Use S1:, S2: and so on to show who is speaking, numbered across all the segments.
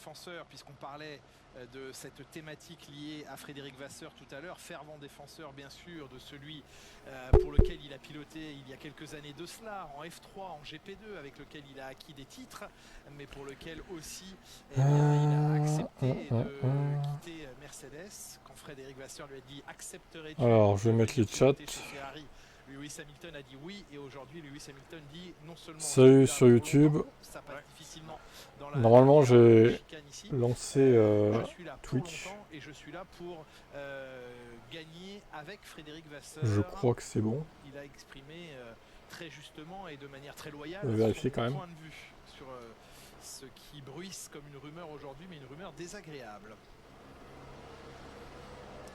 S1: défenseur, puisqu'on parlait de cette thématique liée à Frédéric Vasseur tout à l'heure, fervent défenseur bien sûr de celui pour lequel il a piloté il y a quelques années de cela, en F3, en GP2, avec lequel il a acquis des titres, mais pour lequel aussi il a accepté de quitter Mercedes, quand Frédéric Vasseur lui a dit accepterais-tu
S2: Alors, je vais
S1: de
S2: mettre les
S1: venir
S2: chats.
S1: piloter chez Ferrari. Lewis Hamilton a dit oui, et aujourd'hui Lewis Hamilton dit non seulement je
S2: Salut
S1: suis là
S2: sur
S1: pour
S2: YouTube.
S1: longtemps, ça passe difficilement dans la
S2: Normalement,
S1: dernière
S2: j'ai
S1: chicane ici,
S2: lancé
S1: je suis là pour
S2: Twitch.
S1: longtemps et je suis là pour gagner avec Frédéric
S2: Je
S1: Vasseur.
S2: crois que c'est bon.
S1: Il a exprimé très justement et de manière très loyale
S2: Je vais vérifier quand
S1: son
S2: même.
S1: point de vue sur ce qui bruisse comme une rumeur aujourd'hui, mais une rumeur désagréable.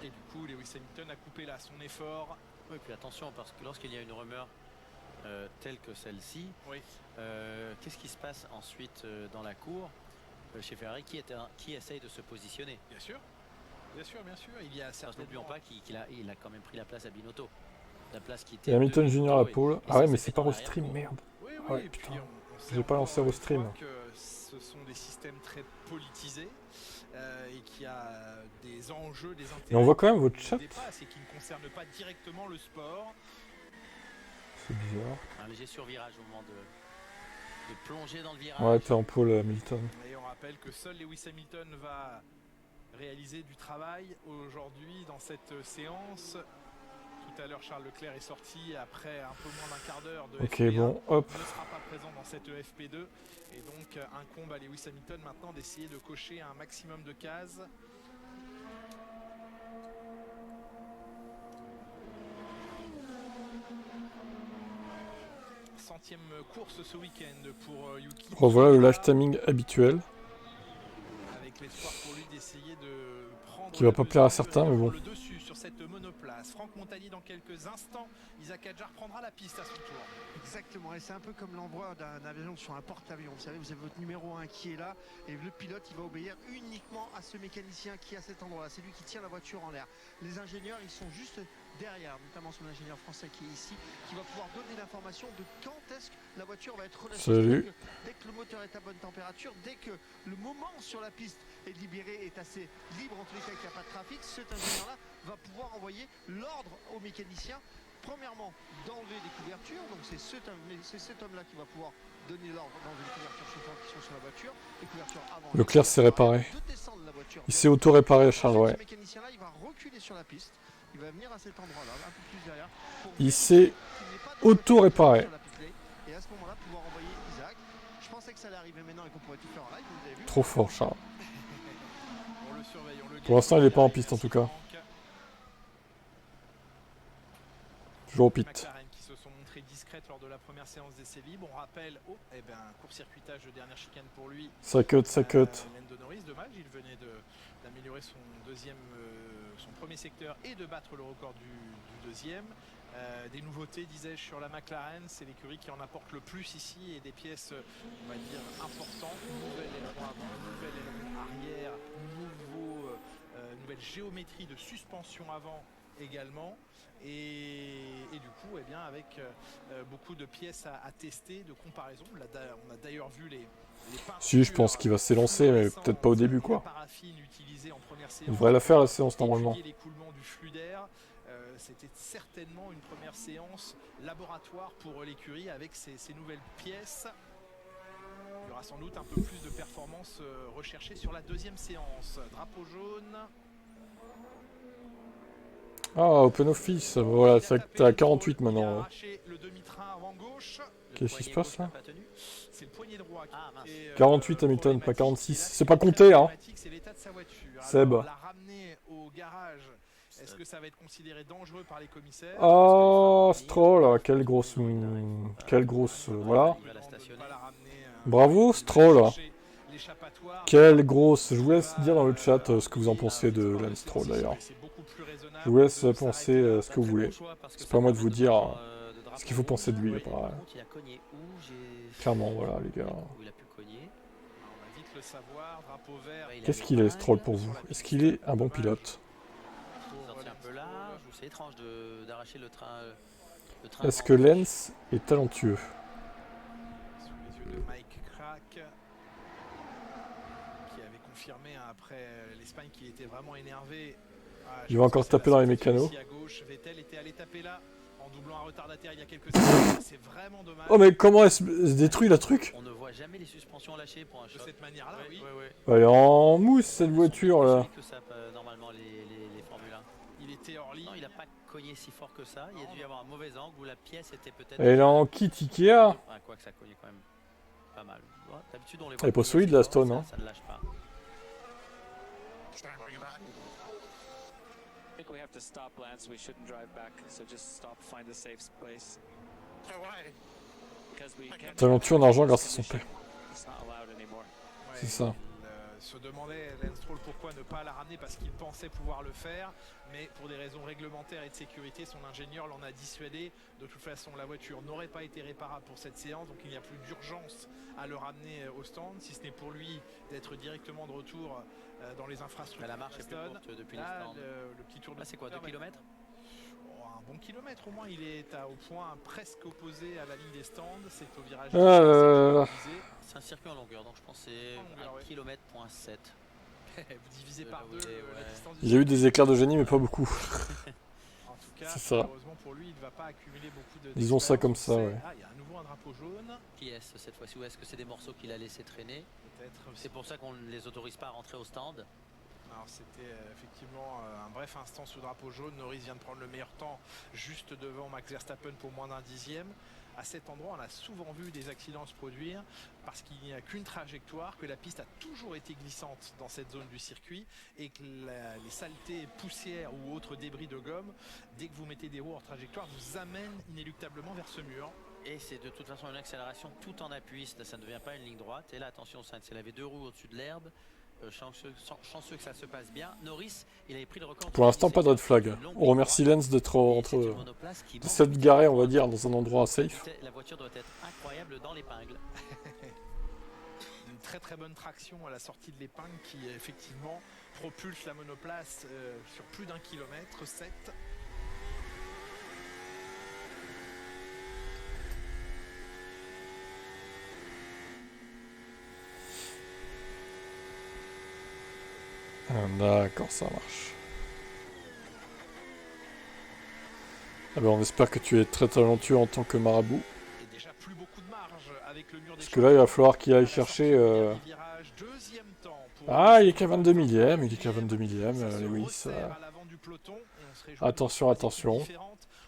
S1: Et du coup, Lewis Hamilton a coupé là son effort.
S3: Oui, puis attention, parce que lorsqu'il y a une rumeur telle que celle-ci,
S1: Oui.
S3: qu'est-ce qui se passe ensuite dans la cour chez Ferrari qui essaye de se positionner?
S1: Bien sûr. Bien sûr, bien sûr. Il y a certainement...
S3: N'oublions pas qu'il a quand même pris la place à Binotto. La place qui était
S2: Et Hamilton Junior à
S3: Binotto
S2: pole.
S3: et
S2: Ah ouais,
S3: ça
S2: mais
S3: s'est
S2: c'est
S3: fait
S2: pas
S3: dans
S2: au stream,
S3: l'arrière-cour.
S2: merde.
S1: Oui,
S2: Ouais,
S1: et
S2: putain.
S1: puis on sait
S2: J'ai pas lancé au
S1: une
S2: stream.
S1: fois que ce sont des systèmes très politisés et qu'il y a des enjeux, des intérêts
S2: Et on voit quand même votre
S1: qui
S2: chat.
S1: dépassent et qui ne concernent pas directement le sport.
S2: C'est bizarre.
S3: Un léger survirage au moment de plonger dans le virage.
S2: Ouais, t'es en pole Hamilton.
S1: Et on rappelle que seul Lewis Hamilton va réaliser du travail aujourd'hui dans cette séance. Tout à l'heure, Charles Leclerc est sorti après un peu moins d'un quart d'heure de
S2: Ok,
S1: FP1.
S2: bon, hop.
S1: Il ne sera pas présent dans cette FP2. Et donc, incombe à Lewis Hamilton maintenant d'essayer de cocher un maximum de cases. Centième course ce week-end pour Yuki.
S2: Revoilà le live timing habituel.
S1: Avec l'espoir pour lui d'essayer de prendre
S2: qui va pas plaire à certains, mais bon.
S1: le dessus sur cette monoplace. Franck Montagny dans quelques instants. Isaac Hadjar prendra la piste à son tour.
S4: Exactement, et c'est un peu comme l'envoi d'un avion sur un porte-avions. Vous savez, vous avez votre numéro 1 qui est là, et le pilote, il va obéir uniquement à ce mécanicien qui est à cet endroit-là. C'est lui qui tient la voiture en l'air. Les ingénieurs, ils sont juste derrière, notamment son ingénieur français qui est ici, qui va pouvoir donner l'information de quand est-ce que la voiture va être relâchée.
S2: Salut.
S4: Dès que le moteur est à bonne température, dès que le moment sur la piste est libéré, est assez libre, en tous les cas qu'il n'y a pas de trafic, cet ingénieur-là va pouvoir envoyer l'ordre au mécanicien. Premièrement, d'enlever les couvertures, donc c'est cet homme-là qui va pouvoir donner l'ordre d'enlever les couvertures chauffantes qui sont sur la voiture, les couvertures avant.
S2: Leclerc s'est réparé.
S4: De descendre la voiture.
S2: Il s'est auto-réparé, Charles, ouais.
S4: Ce mécanicien-là, il va reculer sur la piste, il va venir à cet endroit-là, un peu plus derrière.
S2: Il s'est auto-réparé.
S4: Et à ce moment-là, pouvoir envoyer Isaac. Je pensais que ça allait arriver maintenant et qu'on pourrait tout faire en live, vous avez vu.
S2: Trop fort, Charles.
S1: On le surveille, on le
S2: Pour l'instant, il n'est pas en piste en tout cas. Toujours au pit.
S1: McLaren qui se sont montrés discrètes lors de la première séance d'essai libre. On rappelle, court-circuitage de dernière chicane pour lui.
S2: Ça cut, ça cut.
S1: Lando Norris, dommage, il venait d'améliorer son premier secteur et de battre le record du deuxième. Des nouveautés, disais-je, sur la McLaren, c'est l'écurie qui en apporte le plus ici et des pièces, on va dire, importantes. Nouvel aileron avant, nouvel aileron arrière, nouvelle géométrie de suspension avant également. Et du coup, eh bien, avec beaucoup de pièces à tester, de comparaison. On a d'ailleurs vu les
S2: Si, je pense qu'il va s'élancer, mais peut-être pas au début, quoi. Il devrait la faire, la séance, normalement.
S1: L'écoulement du flux d'air. C'était certainement une première séance laboratoire pour l'écurie avec ces nouvelles pièces. Il y aura sans doute un peu plus de performance recherchée sur la deuxième séance. Drapeau jaune.
S2: Ah, Open Office, voilà, t'es à 48 maintenant. Qu'est-ce qui se passe là? 48 Hamilton, pas 46. C'est pas compté, hein. Seb.
S1: Est-ce que ça va être considéré dangereux par les commissaires?
S2: Oh, Stroll, quelle grosse... voilà. Bravo, Stroll. Quelle grosse... Je vous laisse dire dans le chat ce que vous en pensez de Lance Stroll, d'ailleurs. Je vous laisse penser ce que vous voulez. C'est pas à moi de vous dire ce qu'il faut penser de lui. Clairement, voilà, les gars. Qu'est-ce qu'il est, Stroll, pour vous? Est-ce qu'il est un bon pilote? Est-ce que Lance est talentueux?
S1: Sous les yeux de Mike Crack, qui avec confirmé après l'Espagne qu'il était vraiment énervé.
S2: Il va encore taper dans les mécanos.
S1: À gauche, Vettel était allé taper là en doublant un retardataire il y a quelques années. C'est vraiment dommage.
S2: Oh mais comment elle se détruit la truc?
S3: On ne voit jamais les suspensions lâchées pour un choc.
S1: De cette manière-là, oui.
S2: Elle est en mousse cette voiture là.
S3: Que ça, normalement les Formule 1.
S1: Il était hors ligne.
S3: Non, il n'a pas cogné si fort que ça. Il y a dû y avoir un mauvais angle où la pièce était peut-être.
S2: Elle est en kit Ikea.
S3: Ah, quoi que ça cognait quand même pas mal. Ouais, d'habitude on les voit.
S2: Elle est pas solide la Stone. Hein.
S3: Ça ne lâche pas.
S5: I think we have to stop, Lance. We shouldn't drive back. So just stop, find a safe place. Because we can't.
S2: Talentueux en argent grâce à son père.
S5: It's not allowed anymore.
S1: Ouais,
S2: C'est ça.
S1: il se demandait, Lance Stroll, pourquoi ne pas la ramener, parce qu'il pensait pouvoir le faire, mais pour des raisons réglementaires et de sécurité, son ingénieur l'en a dissuadé. De toute façon, la voiture n'aurait pas été réparable pour cette séance, donc il n'y a plus d'urgence à le ramener au stand, si ce n'est pour lui d'être directement de retour dans les infrastructures.
S3: La marche est plus courte depuis les stands.
S1: Le petit tour de
S3: c'est quoi, 2 km?
S1: Un bon kilomètre au moins, il est au point presque opposé à la ligne des stands, c'est au virage.
S3: C'est un circuit en longueur, donc je pense que c'est 1 km, 7.
S1: Vous divisez par 2 la distance.
S2: Il y a eu des éclairs de génie mais pas beaucoup.
S1: En tout cas,
S2: ça.
S1: Malheureusement pour lui, il ne va pas accumuler beaucoup de.
S2: Disons ça comme ça, ouais.
S1: Ah, il y a à nouveau un drapeau jaune.
S3: Qui est-ce cette fois-ci? Ou est-ce que c'est des morceaux qu'il a laissé traîner?
S1: Peut-être.
S3: C'est pour ça qu'on ne les autorise pas à rentrer au stand.
S1: Alors c'était effectivement un bref instant sous drapeau jaune. Norris vient de prendre le meilleur temps juste devant Max Verstappen pour moins d'un dixième. À cet endroit, on a souvent vu des accidents se produire parce qu'il n'y a qu'une trajectoire, que la piste a toujours été glissante dans cette zone du circuit et que les saletés, poussières ou autres débris de gomme, dès que vous mettez des roues hors trajectoire, vous amènent inéluctablement vers ce mur.
S3: Et c'est de toute façon une accélération tout en appui, ça ne devient pas une ligne droite. Et là, attention, Sainz, il avait 2 roues au-dessus de l'herbe. Chanceux que ça se passe bien. Norris, il avait pris le record.
S2: Pour l'instant, pas de red flag. On remercie Lens d'être rentré de cette garée, on va dire, dans un endroit safe.
S3: La voiture doit être incroyable dans l'épingle.
S1: Une très très bonne traction à la sortie de l'épingle qui effectivement propulse la monoplace sur plus d'1 kilomètre, 7.
S2: D'accord, ça marche. Ah ben on espère que tu es très talentueux en tant que marabout.
S1: Et déjà plus beaucoup de marge avec le mur des.
S2: Parce que là, il va falloir qu'il aille chercher... Ah, il est qu'à 22 millième, Lewis. Attention, attention.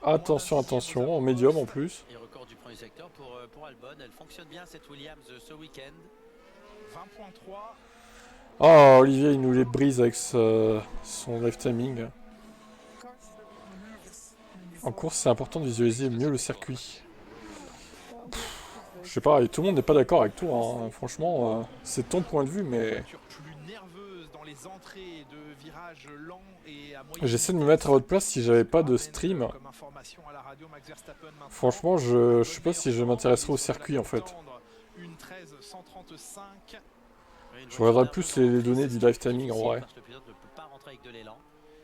S2: Attention, attention, en médium en plus.
S3: Et record du premier secteur pour Albon. Elle fonctionne bien cette Williams ce week-end.
S1: 20.3.
S2: Oh, Olivier, il nous les brise avec son live timing. En course, c'est important de visualiser mieux le circuit. Je sais pas, tout le monde n'est pas d'accord avec toi. Hein. Franchement, c'est ton point de vue, mais... J'essaie de me mettre à votre place si j'avais pas de stream. Franchement, je sais pas si je m'intéresserais au circuit, en fait. Je regarderai plus les données du live timing en vrai.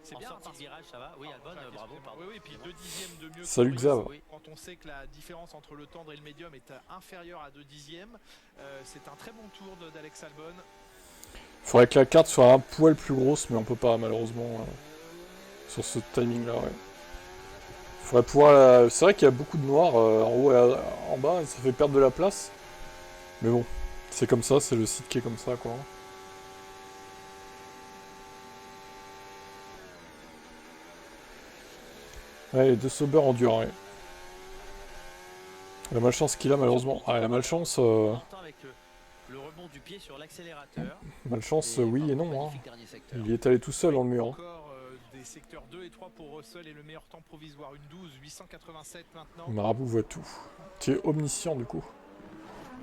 S1: C'est bien,
S3: virage, ça va. Oui, Albon, bravo.
S1: Oui, puis 2 dixièmes de mieux.
S2: Salut Xav.
S1: Quand on sait que la différence entre le tendre et le médium est inférieure à 2 dixièmes, c'est un très bon tour d'Alex Albon.
S2: Faudrait que la carte soit un poil plus grosse, mais on peut pas malheureusement sur ce timing là. Ouais. Faudrait pouvoir. C'est vrai qu'il y a beaucoup de noir en haut et en bas, et ça fait perdre de la place. Mais bon, c'est comme ça, c'est le site qui est comme ça quoi. Ouais, les 2 Sauber en dur, ouais. La malchance qu'il a, malheureusement. Ah, la malchance... Malchance, oui et non. Hein. Il y est allé tout seul dans le mur. Hein.
S1: Des secteurs 2 et 3 pour Russell et le meilleur temps provisoire, une 12.887 maintenant.
S2: Marabout voit tout. Tu es omniscient, du coup.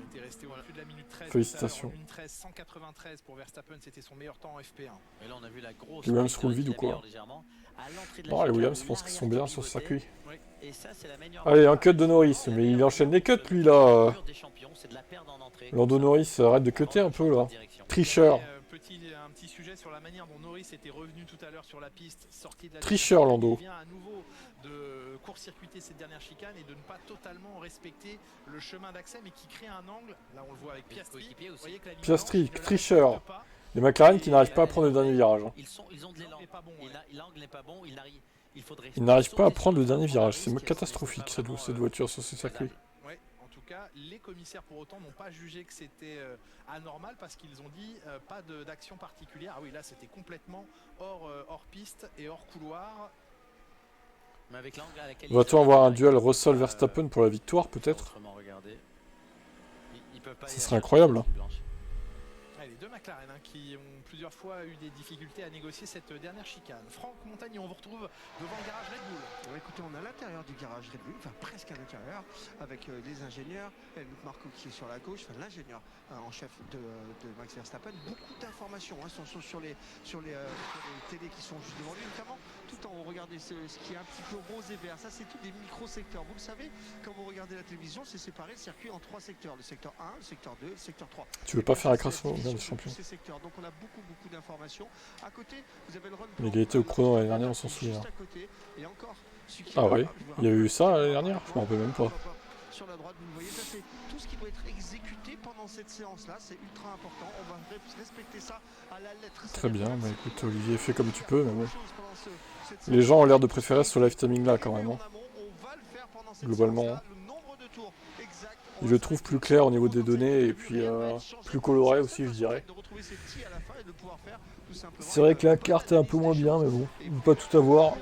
S1: Il était resté au-dessus de la minute 13.
S2: Félicitations.
S1: 1.13.193 pour Verstappen, c'était son meilleur temps en FP1.
S3: Et là, on a vu la grosse
S2: les Williams roulent vide ou quoi? Non, les Williams, je pense qu'ils sont bien sur ce circuit. Allez, un cut de Norris, mais il enchaîne les cuts lui là. Lando Norris, arrête de cutter un peu là. Tricheur.
S1: Un petit sujet sur la manière dont Norris était revenu tout à l'heure sur la piste, sorti de la
S2: tricheur Lando.
S1: Il vient à nouveau de court-circuiter cette dernière chicane et de ne pas totalement respecter le chemin d'accès, mais qui crée un angle. Là, on le voit avec Piastri.
S2: Piastri, tricheur. Les McLaren qui n'arrivent pas à prendre le dernier virage. Hein.
S3: Ils ont de l'élan. L'angle n'est pas bon. Il faudrait.
S2: Ils n'arrivent pas à prendre le dernier virage. C'est catastrophique cette voiture sur ce circuit.
S1: Ouais, en tout cas, les commissaires pour autant n'ont pas jugé que c'était anormal parce qu'ils ont dit pas d'action particulière. Ah oui, là c'était complètement hors piste et hors couloir.
S3: Mais avec l'angle à laquelle
S2: Va-t-on avoir un duel Russell-Verstappen pour la victoire peut-être? Ce serait incroyable. Hein.
S1: Les deux McLaren qui ont plusieurs fois eu des difficultés à négocier cette dernière chicane. Franck Montagny, on vous retrouve devant le garage Red Bull.
S4: Écoutez, on est à l'intérieur du garage Red Bull, enfin presque à l'intérieur, avec les ingénieurs, Helmut Marko qui est sur la gauche, enfin l'ingénieur en chef de Max Verstappen. Beaucoup d'informations sont sur les télés qui sont juste devant lui, notamment tout en regardant ce qui est un petit peu rose et vert. Ça, c'est tous des micro-secteurs. Vous le savez, quand vous regardez la télévision, c'est séparé le circuit en 3 secteurs. Le secteur 1, le secteur 2, le secteur 3.
S2: Tu veux pas faire la crasse au bien des champions?
S4: Donc on a beaucoup d'informations. À côté, vous avez le run.
S2: L'égalité au chrono l'année dernière, on s'en souvient.
S4: Et encore,
S2: ah oui, il y a eu ça l'année dernière, je m'en rappelle même pas.
S4: Sur la droite, vous voyez, ça c'est tout ce qui doit être exécuté pendant cette séance-là, c'est ultra important. On va respecter ça à la lettre.
S2: Très bien, bah écoute Olivier, fais comme tu peux, mais bon. Les gens ont l'air de préférer ce live timing là quand même. Hein. Globalement. Ils le trouvent plus clair au niveau des données et puis plus coloré aussi, je dirais. C'est vrai que la carte est un peu moins bien, mais bon, on ne peut pas tout avoir.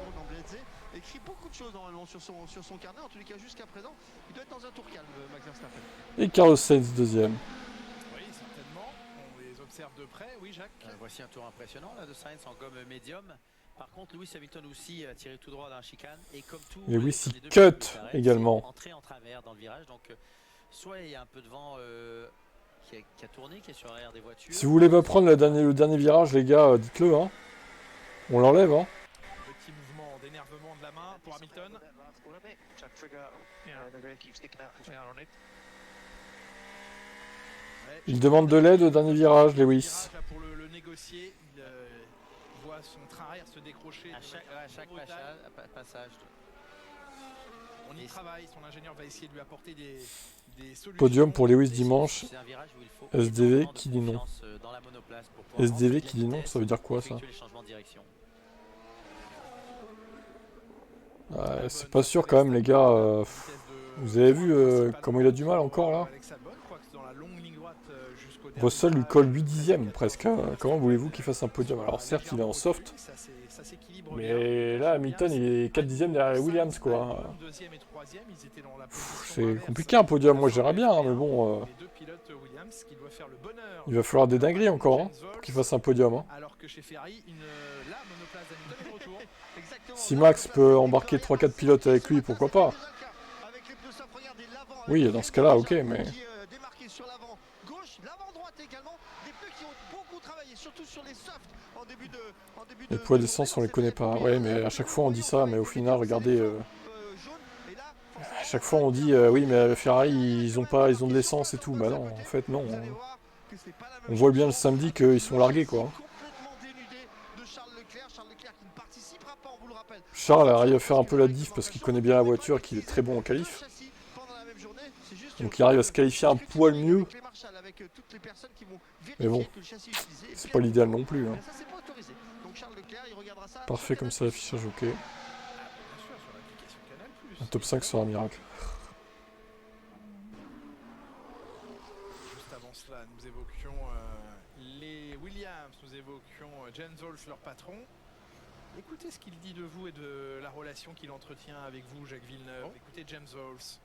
S2: Et Carlos Sainz deuxième.
S1: Oui, certainement. On les observe de près. Oui, Jacques.
S3: Voici un tour impressionnant là de Sainz en gomme médium. Par contre, Lewis Hamilton aussi a tiré tout droit d'un chicane et comme tout.
S2: Lewis il cut également.
S3: Entré en travers dans le virage, donc soit il y a un peu de vent qui a tourné, qui est sur l'arrière des voitures.
S2: Si vous voulez pas prendre le dernier virage, les gars, dites-le. Hein. On l'enlève. Hein.
S1: Petit mouvement d'énervement de la main pour Hamilton.
S2: Il demande de l'aide au dernier virage, Lewis.
S1: Pour le négocier, il voit son train arrière se décrocher.
S3: À chaque passage.
S1: On y travaille, son ingénieur va essayer de lui apporter des solutions.
S2: Podium pour Lewis dimanche. SDV qui dit non. SDV qui dit non, ça veut dire quoi ça? Ouais, c'est pas sûr quand même les gars. Vous avez vu comment il a du mal encore là? Russell lui colle 8 dixièmes presque. Comment voulez-vous qu'il fasse un podium? Alors certes il est en soft. Mais là Hamilton il est 4 dixièmes derrière Williams quoi. C'est compliqué un podium, moi j'irais bien, hein, mais bon. Il va falloir des dingueries encore hein, pour qu'il fasse un podium. Hein. Si Max peut embarquer 3-4 pilotes avec lui, pourquoi pas? Oui, dans ce cas-là, ok, mais... Les poids d'essence, on les connaît pas. Ouais, mais à chaque fois on dit ça, mais au final, regardez... À chaque fois on dit, oui, mais Ferrari, ils ont de l'essence et tout. Bah non, en fait, non. On voit bien le samedi qu'ils sont largués, quoi. Charles arrive à faire un peu la diff parce qu'il connaît bien la voiture et qu'il est très bon en qualif. Donc il arrive à se qualifier un poil mieux. Mais bon, c'est pas l'idéal non plus. Hein. Parfait comme ça l'affichage, ok. Un top 5 sera un miracle.
S1: Juste avant cela, nous évoquions les Williams, nous évoquions James Holtz, leur patron. Écoutez ce qu'il dit de vous et de la relation qu'il entretient avec vous, Jacques Villeneuve. Oh. Écoutez James Holtz.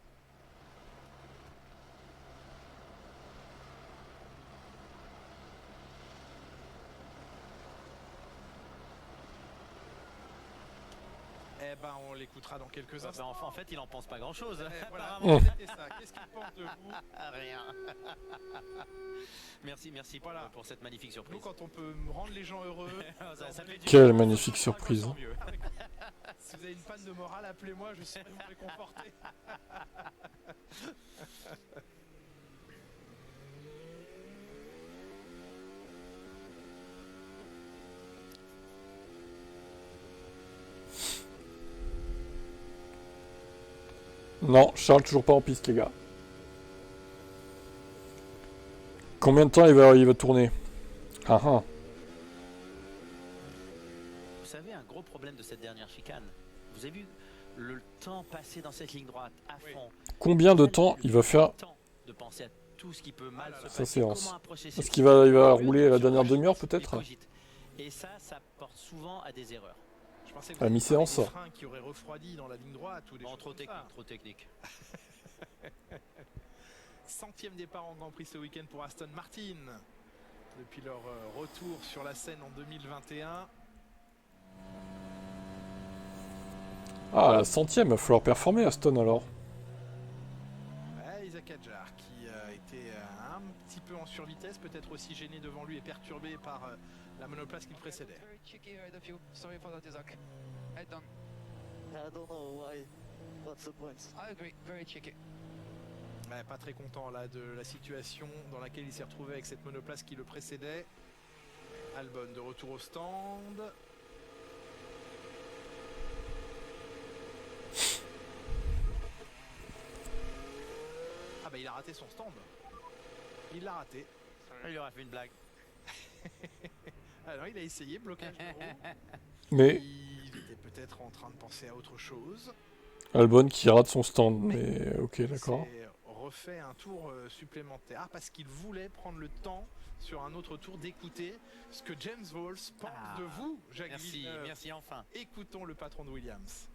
S1: Eh ben, on l'écoutera dans quelques instants.
S3: En fait, il en pense pas grand-chose.
S1: Voilà, qu'est-ce qu'il pense de vous?
S3: Rien. Merci voilà. Pour cette magnifique surprise.
S1: Nous, quand on peut rendre les gens heureux...
S2: Quelle magnifique surprise.
S1: Si vous avez une panne de morale, appelez-moi, je saurai vous réconforter.
S2: Non, Charles toujours pas en piste les gars. Combien de temps il va tourner? Ah ah.
S3: savez, un gros problème de cette dernière chicane. Vous avez vu le temps passé dans cette ligne droite à fond.
S2: Combien de temps il va faire
S3: de penser à tout ce qui peut mal se
S2: sa
S3: passer.
S2: séance? Est-ce qu'il va rouler à la dernière demi-heure peut-être?
S3: Et ça porte souvent à des erreurs.
S1: Je pensais que
S2: à la mi-séance.
S1: des freins qui auraient refroidi dans la ligne droite ou des choses
S3: trop
S1: comme ça.
S3: technique, trop technique.
S1: 100e départ en Grand Prix ce week-end pour Aston Martin. Depuis leur retour sur la scène en 2021.
S2: Ah, la 100e, il va falloir performer Aston alors.
S1: Ouais, Isaac Hadjar qui était un petit peu en survitesse, peut-être aussi gêné devant lui et perturbé par la monoplace qui le précédait. Ouais, pas très content là de la situation dans laquelle il s'est retrouvé avec cette monoplace qui le précédait. Albon de retour au stand. Ah bah il a raté son stand. Il l'a raté.
S3: Il lui aura fait une blague.
S1: Alors il a essayé, blocage de roue.
S2: Mais
S1: Il était peut-être en train de penser à autre chose.
S2: Albon qui rate son stand, mais ok, d'accord.
S1: Il s'est refait un tour supplémentaire parce qu'il voulait prendre le temps sur un autre tour d'écouter ce que James Walls pense de vous, Jacques Villeneuve.
S3: Merci enfin.
S1: Écoutons le patron de Williams.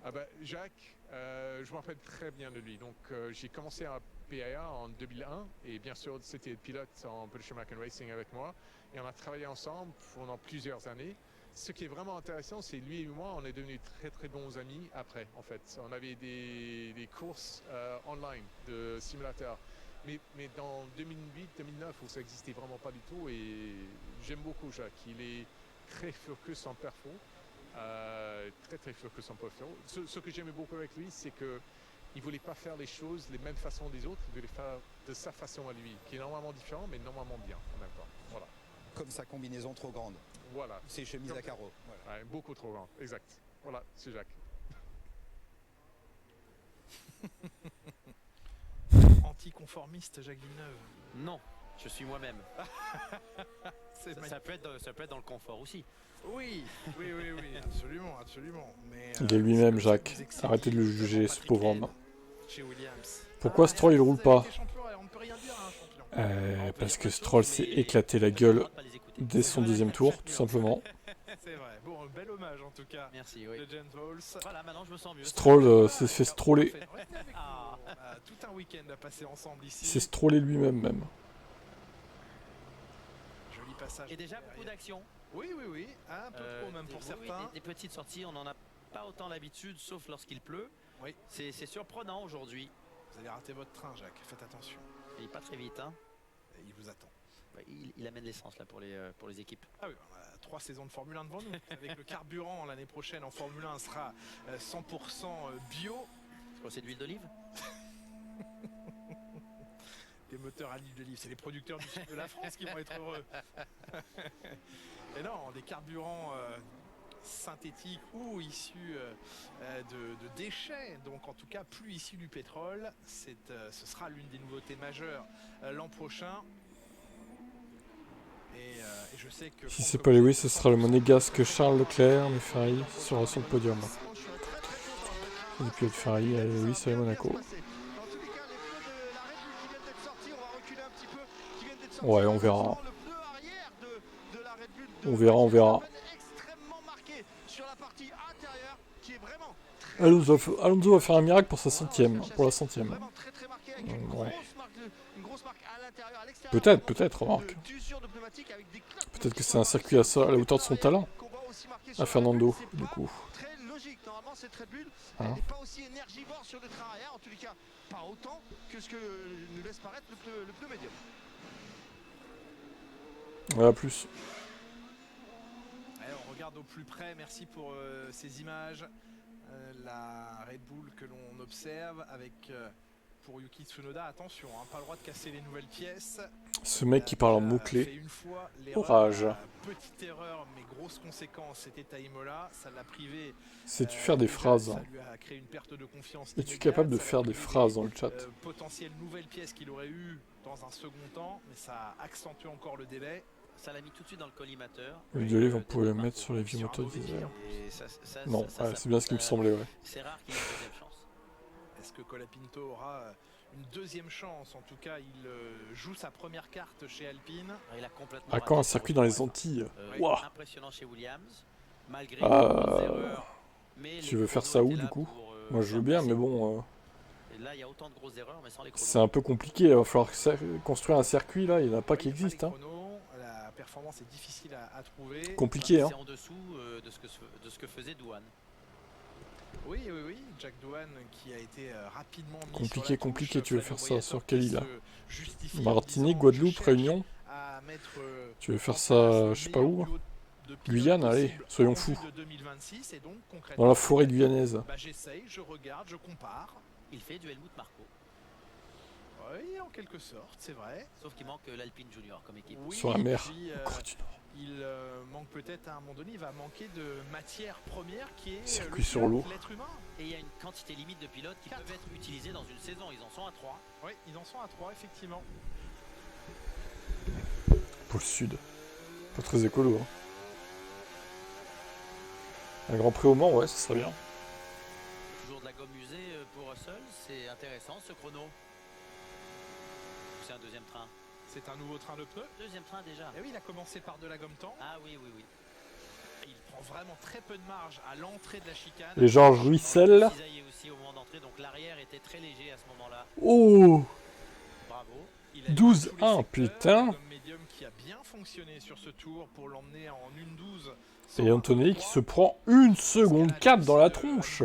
S6: Ah bah, Jacques, je me rappelle très bien de lui. Donc j'ai commencé à PIA en 2001 et bien sûr c'était le pilote en British American Racing avec moi et on a travaillé ensemble pendant plusieurs années. Ce qui est vraiment intéressant, c'est lui et moi, on est devenus très très bons amis après en fait. On avait des courses online de simulateurs. Mais dans 2008-2009 où ça n'existait vraiment pas du tout et j'aime beaucoup Jacques. Il est très focus en perfo. Très focus en perfo. Ce que j'aimais beaucoup avec lui, c'est que il voulait pas faire les choses les mêmes façons des autres, il voulait faire de sa façon à lui, qui est normalement différent mais normalement bien en même temps. Voilà.
S7: Comme sa combinaison trop grande.
S6: Voilà.
S7: Ses chemises à carreaux.
S6: Voilà. Ouais, beaucoup trop grande, exact. Voilà, c'est Jacques.
S1: Anticonformiste, Jacques Villeneuve.
S3: Non, je suis moi-même. Ça peut être dans le confort aussi.
S1: Oui, absolument. Mais,
S2: Il est lui-même, Jacques. Arrêtez de le juger, ce pauvre homme.
S1: Chez Williams.
S2: Pourquoi Stroll il roule pas?
S1: On ne peut rien dire à un champion.
S2: Parce que Stroll s'est éclaté la gueule dès son deuxième tour, tout simplement.
S1: C'est vrai. Bon, un bel hommage en tout cas.
S3: Merci, oui.
S1: De James Walls.
S3: Voilà, maintenant je me sens mieux.
S2: Stroll s'est fait stroller.
S1: Tout un week-end à passer ensemble ici.
S2: Il s'est strollé lui-même même.
S1: Joli passage.
S3: Et déjà beaucoup d'action.
S1: Oui, un peu trop même pour certains.
S3: Des petites sorties, on n'en a pas autant l'habitude, sauf lorsqu'il pleut.
S1: Oui.
S3: C'est surprenant aujourd'hui.
S1: Vous allez rater votre train, Jacques. Faites attention.
S3: Il n'est pas très vite, hein.
S1: Et il vous attend.
S3: Il amène l'essence là pour les équipes.
S1: Ah oui, on a 3 saisons de Formule 1 devant nous. Avec le carburant l'année prochaine en Formule 1 sera 100% bio.
S3: C'est quoi, c'est de l'huile d'olive?
S1: Des moteurs à l'huile d'olive, c'est les producteurs du sud de la France qui vont être heureux. Et non, des carburants synthétiques ou issus de déchets, donc en tout cas plus issus du pétrole. Ce sera l'une des nouveautés majeures l'an prochain. Et je sais que
S2: Si c'est pas Lewis, ce sera le monégasque Charles Leclerc, mais Ferrari sera sur le podium. Et puis Ferrari et Lewis à Monaco. Ouais, on verra. On verra. Alonso va faire un miracle pour sa 100e, pour la 100e. Ouais. Peut-être, remarque. Peut-être que c'est un circuit à la hauteur de son talent. À Fernando, du coup. Hein?
S4: Pas aussi énergivore sur le train arrière, en tous les cas, pas autant que ce que nous laisse paraître le pneu médium.
S2: Voilà, plus.
S1: Allez, on regarde au plus près, merci pour ces images. La Red Bull que l'on observe avec, pour Yuki Tsunoda, attention, hein, pas le droit de casser les nouvelles pièces.
S2: Ce mec qui parle en mots-clés. Orage.
S1: Petite erreur, mais grosse conséquence, c'était à Imola, ça l'a privé.
S2: Sais-tu faire des phrases?
S1: Ça lui a créé une perte de confiance.
S2: Es-tu capable de faire des phrases dans le chat?
S1: Potentielle nouvelle pièce qu'il aurait eu dans un second temps, mais ça accentue encore le délai.
S3: ça l'a mis tout de suite dans le collimateur.
S2: Le violet, vous pouvez le mettre sur les vieux moteurs diesel. Non, ouais, c'est bien ce qui me semblait, ouais.
S3: C'est rare qu'il ait une deuxième chance.
S1: Est-ce que Colapinto aura une deuxième chance? En tout cas, il joue sa première carte chez Alpine.
S3: Il a complètement
S2: Ah, quand un circuit dans les Antilles. Wow.
S3: Impressionnant chez Williams. Malgré
S2: tu veux faire ça où, du coup? Moi, je veux bien, mais bon...
S3: Et là, il y a autant de grosses erreurs, mais sans les chronos.
S2: C'est un peu compliqué, il va falloir construire un circuit, là, il n'y en a pas qui existent. Hein.
S1: La performance est difficile à trouver.
S2: Compliqué, hein.
S3: C'est en dessous de ce que faisait Douane.
S1: Oui, Jack Doohan qui a été rapidement mis
S2: Compliqué, tu veux faire ça sur quelle île?
S1: Justifie
S2: Martinique, Guadeloupe, Réunion? Tu veux faire ça, je sais pas où? Guyane, allez, soyons fous. Dans la forêt guyanaise.
S1: J'essaye, je regarde, je compare.
S3: Il fait du Helmut Marko.
S1: Oui, en quelque sorte, c'est vrai.
S3: Sauf qu'il manque l'Alpine Junior comme équipe.
S2: Oui, sur la mer,
S1: il manque peut-être à un moment donné, il va manquer de matière première qui est
S2: circuit sur l'eau.
S1: L'être humain.
S3: Et il y a une quantité limite de pilotes qui peuvent être utilisés dans une saison. Ils en sont à 3.
S1: Oui, ils en sont à 3, effectivement.
S2: Pôle Sud. Pas très écolo, hein. Un Grand Prix au Mans, ouais, ça serait bien.
S3: Toujours de la gomme usée pour Russell, c'est intéressant ce chrono. C'est un deuxième train.
S1: C'est un nouveau train de pneus.
S3: Deuxième train déjà.
S1: Et oui, il a commencé par de la gomme tendre.
S3: Ah oui.
S1: Il prend vraiment très peu de marge à l'entrée de la chicane.
S2: Et Georges Ruissel.
S3: Aussi au moment d'entrée, donc l'arrière était très léger à ce moment-là.
S2: Oh,
S3: bravo.
S2: 12-1, putain.
S1: Médium qui a bien fonctionné sur ce tour pour l'emmener en 1-12.
S2: Et Antonelli qui se prend 1 seconde 4 dans la tronche.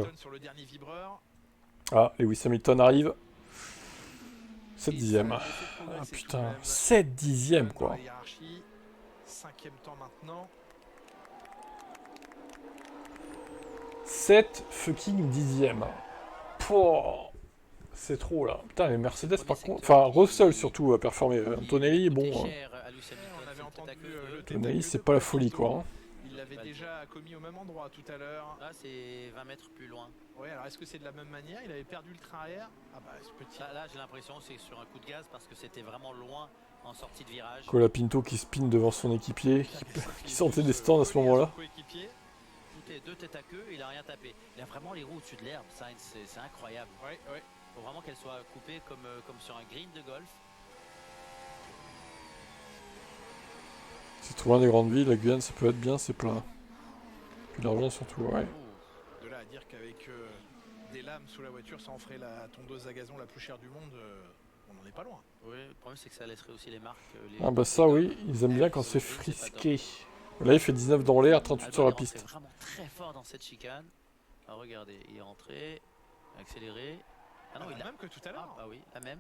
S2: Ah, Lewis Hamilton arrive. 7 dixièmes. Ah putain, 7 dixièmes quoi.
S1: 5e temps maintenant.
S2: 7 fucking dixièmes. Pouah, c'est trop là. Putain, les Mercedes par contre. Enfin, Russell surtout a performé. Antonelli, bon. Antonelli, c'est pas la folie quoi. Hein.
S1: Il l'avait déjà commis au même endroit tout à l'heure.
S3: Là, c'est 20 mètres plus loin.
S1: Ouais, alors est-ce que c'est de la même manière? Il avait perdu le train arrière. Ah bah, ce petit.
S3: Là j'ai l'impression que c'est sur un coup de gaz parce que c'était vraiment loin en sortie de virage.
S2: Colapinto qui spin devant son équipier, qui sortait des stands à ce moment-là.
S3: Tout est deux têtes à queue, il a rien tapé. Il a vraiment les roues au-dessus de l'herbe, c'est incroyable.
S1: Ouais.
S3: Faut vraiment qu'elle soit coupée comme sur un green de golf.
S2: C'est trop loin des grandes villes, la Guyane ça peut être bien, c'est plat. Puis l'argent surtout, ouais.
S1: De là à dire qu'avec des lames sous la voiture, ça en ferait la tondeuse à gazon la plus chère du monde, on n'en est pas loin.
S3: Oui, le problème c'est que ça laisserait aussi les marques.
S2: Ah bah ça oui, ils aiment bien quand c'est frisqué. Là il fait 19 dans l'air, 38 sur la piste.
S3: C'est vraiment très fort dans cette chicane. Ah, regardez, il est rentré, accéléré.
S1: Ah non, il a même que tout à l'heure.
S3: Ah oui, la même.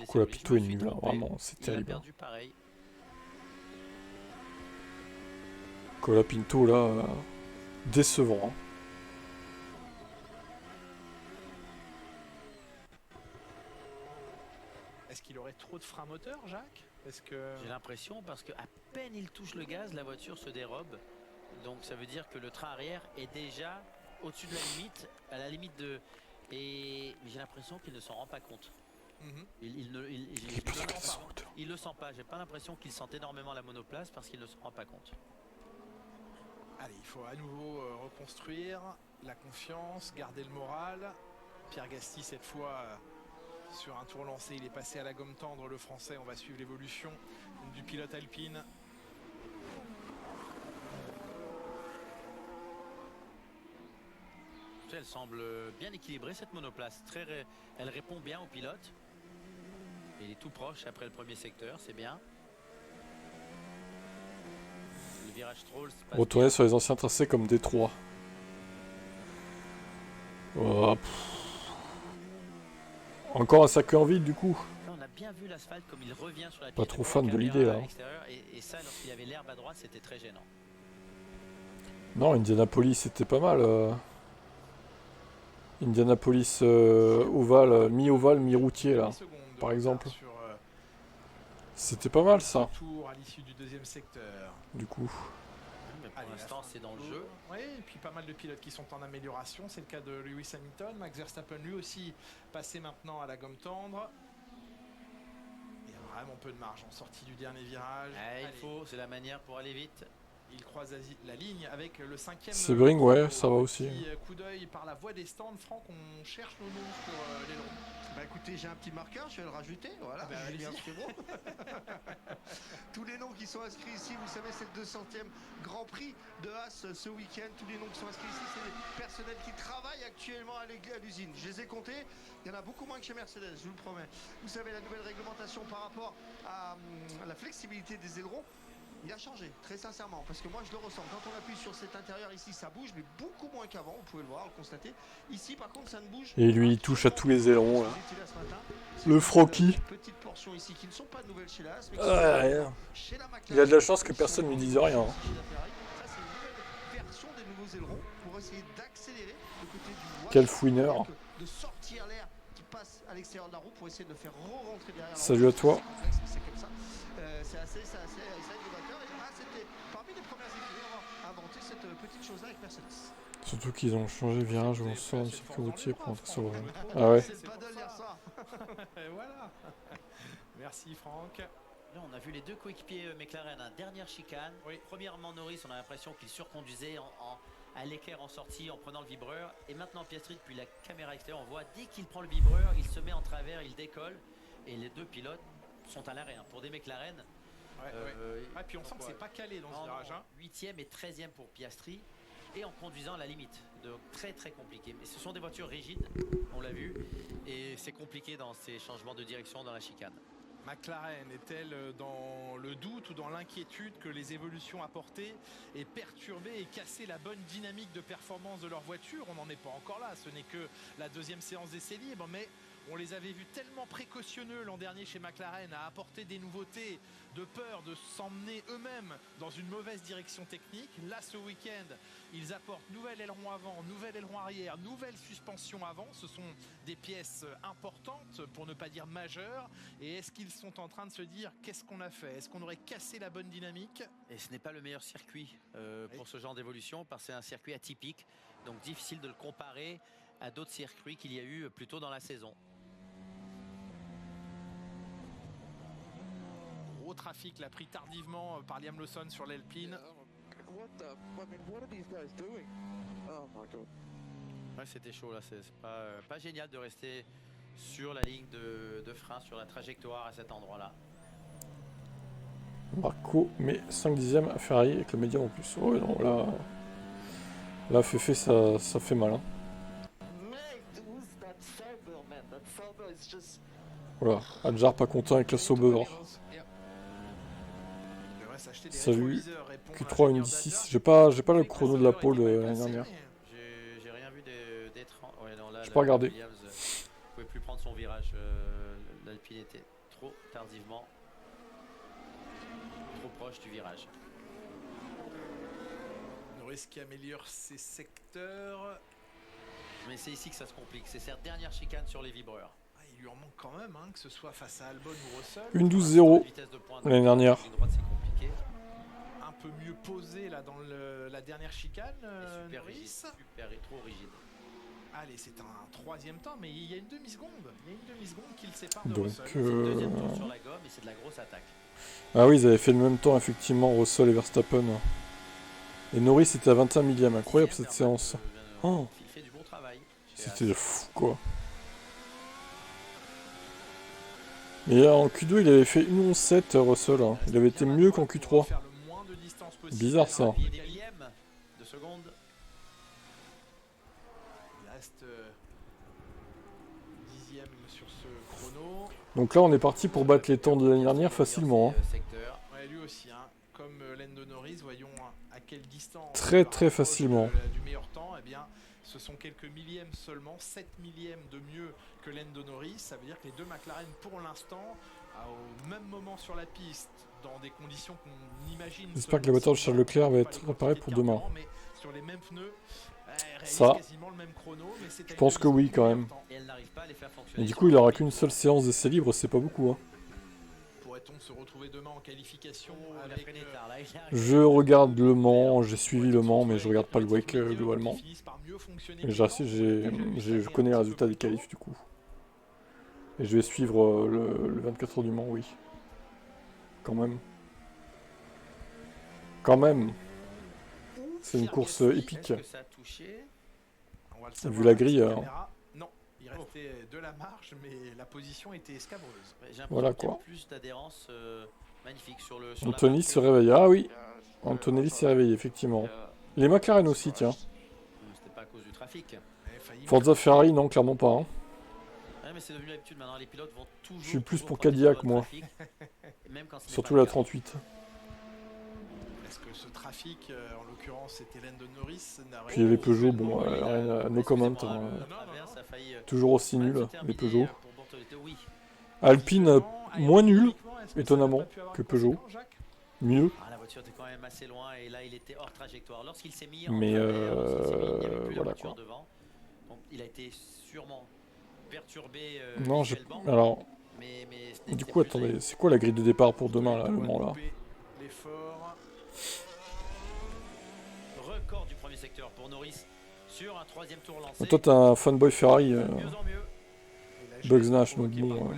S2: Colapinto est nul, hein, vraiment, c'est terrible.
S3: Il a perdu pareil.
S2: Colapinto là, décevant. Hein.
S1: Est-ce qu'il aurait trop de frein moteur, Jacques?
S3: J'ai l'impression parce qu'à peine il touche le gaz, la voiture se dérobe. Donc ça veut dire que le train arrière est déjà au-dessus de la limite, à la limite de... Mais j'ai l'impression qu'il ne s'en rend pas compte. Il le sent pas. J'ai pas l'impression qu'il sent énormément la monoplace parce qu'il ne s'en rend pas compte.
S1: Allez, il faut à nouveau reconstruire la confiance, garder le moral. Pierre Gasly cette fois sur un tour lancé, il est passé à la gomme tendre, le français. On va suivre l'évolution du pilote alpine.
S3: Elle semble bien équilibrée cette monoplace. Elle répond bien au pilote. Il est tout proche après le premier secteur, c'est bien. Le virage Stroll.
S2: Retourner sur les anciens tracés comme Détroit. Oh, encore un circuit en ville du coup.
S3: On a bien vu l'asphalte comme il revient sur la piste.
S2: Pas trop fan de l'idée là.
S3: Et ça, lorsqu'il avait l'herbe à droite, c'était très gênant.
S2: Non, Indianapolis c'était pas mal. Indianapolis ovale, mi-ovale, mi-routier là, par exemple. C'était pas mal ça.
S1: Tour à l'issue du deuxième secteur.
S2: Du coup.
S3: Mais pour l'instant, c'est dans le jeu.
S1: Oui, et puis pas mal de pilotes qui sont en amélioration. C'est le cas de Lewis Hamilton. Max Verstappen lui aussi passé maintenant à la gomme tendre. Et Vraiment peu de marge en sortie du dernier virage.
S3: Il faut, c'est la manière pour aller vite.
S1: Il croise la ligne avec le 5e.
S2: Sebring, ouais, ça va aussi.
S1: Coup d'œil par la voie des stands. Franck, on cherche nos noms sur l'aileron.
S4: Bah écoutez, j'ai un petit marqueur, je vais le rajouter. Voilà, Julien Frérot. Tous les noms qui sont inscrits ici, vous savez, c'est le 200e Grand Prix de Haas ce week-end. Tous les noms qui sont inscrits ici, c'est les personnels qui travaillent actuellement à l'usine. Je les ai comptés. Il y en a beaucoup moins que chez Mercedes, je vous le promets. Vous savez, la nouvelle réglementation par rapport à la flexibilité des ailerons, il a changé, très sincèrement, parce que moi je le ressens. Quand on appuie sur cet intérieur ici, ça bouge, mais beaucoup moins qu'avant, vous pouvez le voir, le constater. Ici, par contre, ça ne bouge.
S2: Et lui, il touche à tous les ailerons, là. Le Frocky.
S4: Petites portions ici qui ne sont pas nouvelles chez la Haas, mais
S2: chez la McLaren. Il a de la chance que personne ne lui dise rien.
S4: Ça, c'est une nouvelle version des nouveaux ailerons pour essayer d'accélérer le côté du
S2: Quel fouineur.
S4: De sortir l'air qui passe à l'extérieur de la roue pour essayer de le faire re-rentrer derrière.
S2: Salut à toi.
S4: C'est comme ça. C'est assez innovateur. Et c'était parmi les premières écuries à avoir inventé cette petite chose-là avec Mercedes.
S2: Surtout qu'ils ont changé le virage où on sort du circuit routier pour entrer sur le... Ah ouais.
S4: C'est le paddle hier soir.
S1: Voilà. Merci Franck.
S3: Là, on a vu les deux coéquipiers McLaren à dernière chicane. Oui. Premièrement, Norris, on a l'impression qu'il surconduisait à l'équerre en sortie en prenant le vibreur. Et maintenant, Piastri, depuis la caméra extérieure, on voit dès qu'il prend le vibreur, il se met en travers, il décolle. Et les deux pilotes sont à l'arrêt. Pour des McLaren.
S1: Et puis on sent que c'est pas calé dans ce virage.
S3: 8e et 13e pour Piastri. Et en conduisant à la limite. Donc très très compliqué. Mais ce sont des voitures rigides, on l'a vu. Et c'est compliqué dans ces changements de direction dans la chicane.
S1: McLaren est-elle dans le doute ou dans l'inquiétude que les évolutions apportées aient perturbé et cassé la bonne dynamique de performance de leur voiture? On n'en est pas encore là, ce n'est que la deuxième séance d'essai libre, mais on les avait vus tellement précautionneux l'an dernier chez McLaren à apporter des nouveautés de peur de s'emmener eux-mêmes dans une mauvaise direction technique. Là, ce week-end, ils apportent nouvel aileron avant, nouvel aileron arrière, nouvelle suspension avant. Ce sont des pièces importantes, pour ne pas dire majeures. Et est-ce qu'ils sont en train de se dire qu'est-ce qu'on a fait? Est-ce qu'on aurait cassé la bonne dynamique?
S3: Et ce n'est pas le meilleur circuit pour ce genre d'évolution, parce que c'est un circuit atypique. Donc difficile de le comparer à d'autres circuits qu'il y a eu plus tôt dans la saison.
S1: Gros trafic là, pris tardivement par Liam Lawson sur l'Alpine.
S3: Ouais, c'était chaud là, c'est pas génial de rester sur la ligne de frein, sur la trajectoire à cet endroit là.
S2: Marco met 5 dixièmes à Ferrari avec le médium en plus. Oh non, là Féfé, ça fait mal. Hein. Voilà, Adjar pas content avec la Sauber. Salut, Q3 une 16. J'ai pas le chrono de la pole l'année dernière.
S3: J'ai rien vu des 30. Ouais, non, là,
S2: j'ai pas regardé.
S3: Williams pouvait plus prendre son virage. L'Alpine était trop tardivement, trop proche du virage.
S1: Norris qui améliore ses secteurs.
S3: Mais c'est ici que ça se complique. C'est cette dernière chicane sur les vibreurs.
S1: Il lui en manque quand même, que ce soit face à Albon ou Russell.
S2: Une 12-0 l'année dernière.
S1: Un peu mieux posé là dans la dernière chicane.
S3: Super
S1: Norris.
S3: rigide, trop rigide.
S1: Allez, c'est un troisième temps, mais il y a une demi-seconde. Il y a une demi-seconde qui le sépare de
S2: donc,
S1: Russell.
S3: C'est le deuxième tour sur la gomme et c'est de la grosse attaque.
S2: Ah oui, ils avaient fait le même temps, effectivement, Russell et Verstappen. Et Norris était à 21 millième. Incroyable cette séance. Oh.
S3: Il fait du bon travail.
S2: C'était fou, quoi. Mais en Q2, il avait fait 1.11.7, Russell. Hein. Il avait été mieux qu'en Q3. Bizarre, ça.
S3: Il est millième de seconde.
S1: Il reste dixième sur ce chrono.
S2: Donc là, on est parti pour battre les temps de l'année dernière facilement. Hein.
S1: Ouais, lui aussi, comme Lando Norris, voyons à quelle distance.
S2: Très facilement.
S1: Du meilleur temps, eh bien, ce sont quelques millièmes seulement, 7 millièmes de mieux que Lando Norris. Ça veut dire que les deux McLaren, pour l'instant, au même moment sur la piste, dans des conditions qu'on imagine.
S2: J'espère que la voiture de Charles Leclerc va être réparée pour demain.
S1: Mais sur les mêmes pneus,
S2: ça,
S1: quasiment le même chrono, mais
S2: je pense que oui quand même. Et du coup, il aura qu'une seule séance d'essai libre, c'est pas beaucoup. Hein.
S1: Pourrait-on se retrouver demain en qualification avec
S2: Je regarde Le Mans, j'ai suivi Le Mans, mais je regarde pas le WEC globalement. Et je connais les résultats des qualifs du coup. Et je vais suivre le 24 heures du Mans, oui. quand même. Quand même. C'est une course épique.
S3: Est-ce que ça a touché?
S1: On va le
S2: Vu
S1: savoir
S2: la
S1: avec
S2: grille,
S1: cette caméra. Non, il restait de la marge, mais la position était escabreuse.
S3: Ouais, j'ai l'impression
S2: Voilà,
S3: qu'il y a
S2: quoi.
S3: plus d'adhérence magnifique sur le. Sur la
S2: Antonelli
S3: marque.
S2: se réveille. Ah oui, Antonelli s'est réveillé, effectivement. Les McLaren aussi, tiens.
S3: C'était pas à cause du trafic.
S2: Forza Ferrari, non, clairement pas. Hein.
S3: Ouais, mais c'est devenu l'habitude maintenant. Les pilotes vont toujours.
S2: Je suis plus
S3: toujours
S2: pour
S3: protéger
S2: Cadillac,
S3: le
S2: moi.
S3: trafic, même quand ce n'est
S2: Surtout
S3: pas le
S2: la
S3: cas.
S2: 38.
S1: Est-ce que ce trafic, en l'occurrence c'était Lando Norris, n'aurait
S2: Puis les
S1: pas
S2: Peugeot,
S1: éventuellement
S2: bon,
S1: eu la-
S2: rien à no comment.
S3: Excusez-moi,
S2: Hein.
S3: la traverse a failli,
S2: Toujours aussi
S3: mal
S2: nul,
S3: se
S2: les
S3: terminer,
S2: Peugeot.
S3: pour Bortoleto, oui.
S2: Alpine,
S1: Visuellement,
S2: moins nul,
S1: aérodynamiquement, est-ce que ça
S2: étonnamment,
S1: n'a pas pu avoir
S2: que
S1: de
S2: Peugeot.
S1: conséquences, Jacques
S2: Mieux.
S3: Ah, la voiture était quand même assez loin et là il était hors trajectoire. Lorsqu'il s'est mis
S2: Mais,
S3: en travers, lorsqu'il s'est mis, il n'y avait plus la
S2: voilà,
S3: voiture
S2: quoi.
S3: devant. Donc il a été sûrement perturbé
S2: Non, je...
S3: visuellement,
S2: Alors,
S3: mais ce
S2: du
S3: n'était
S2: coup,
S3: plus
S2: attendez, c'est quoi la grille de départ pour demain, là, le Mans, là?
S1: L'effort.
S3: record du premier secteur pour Norris sur un troisième tour lancé.
S2: Toi, t'es un fanboy Ferrari,
S3: De mieux en mieux.
S2: Bugs Nash, donc bon...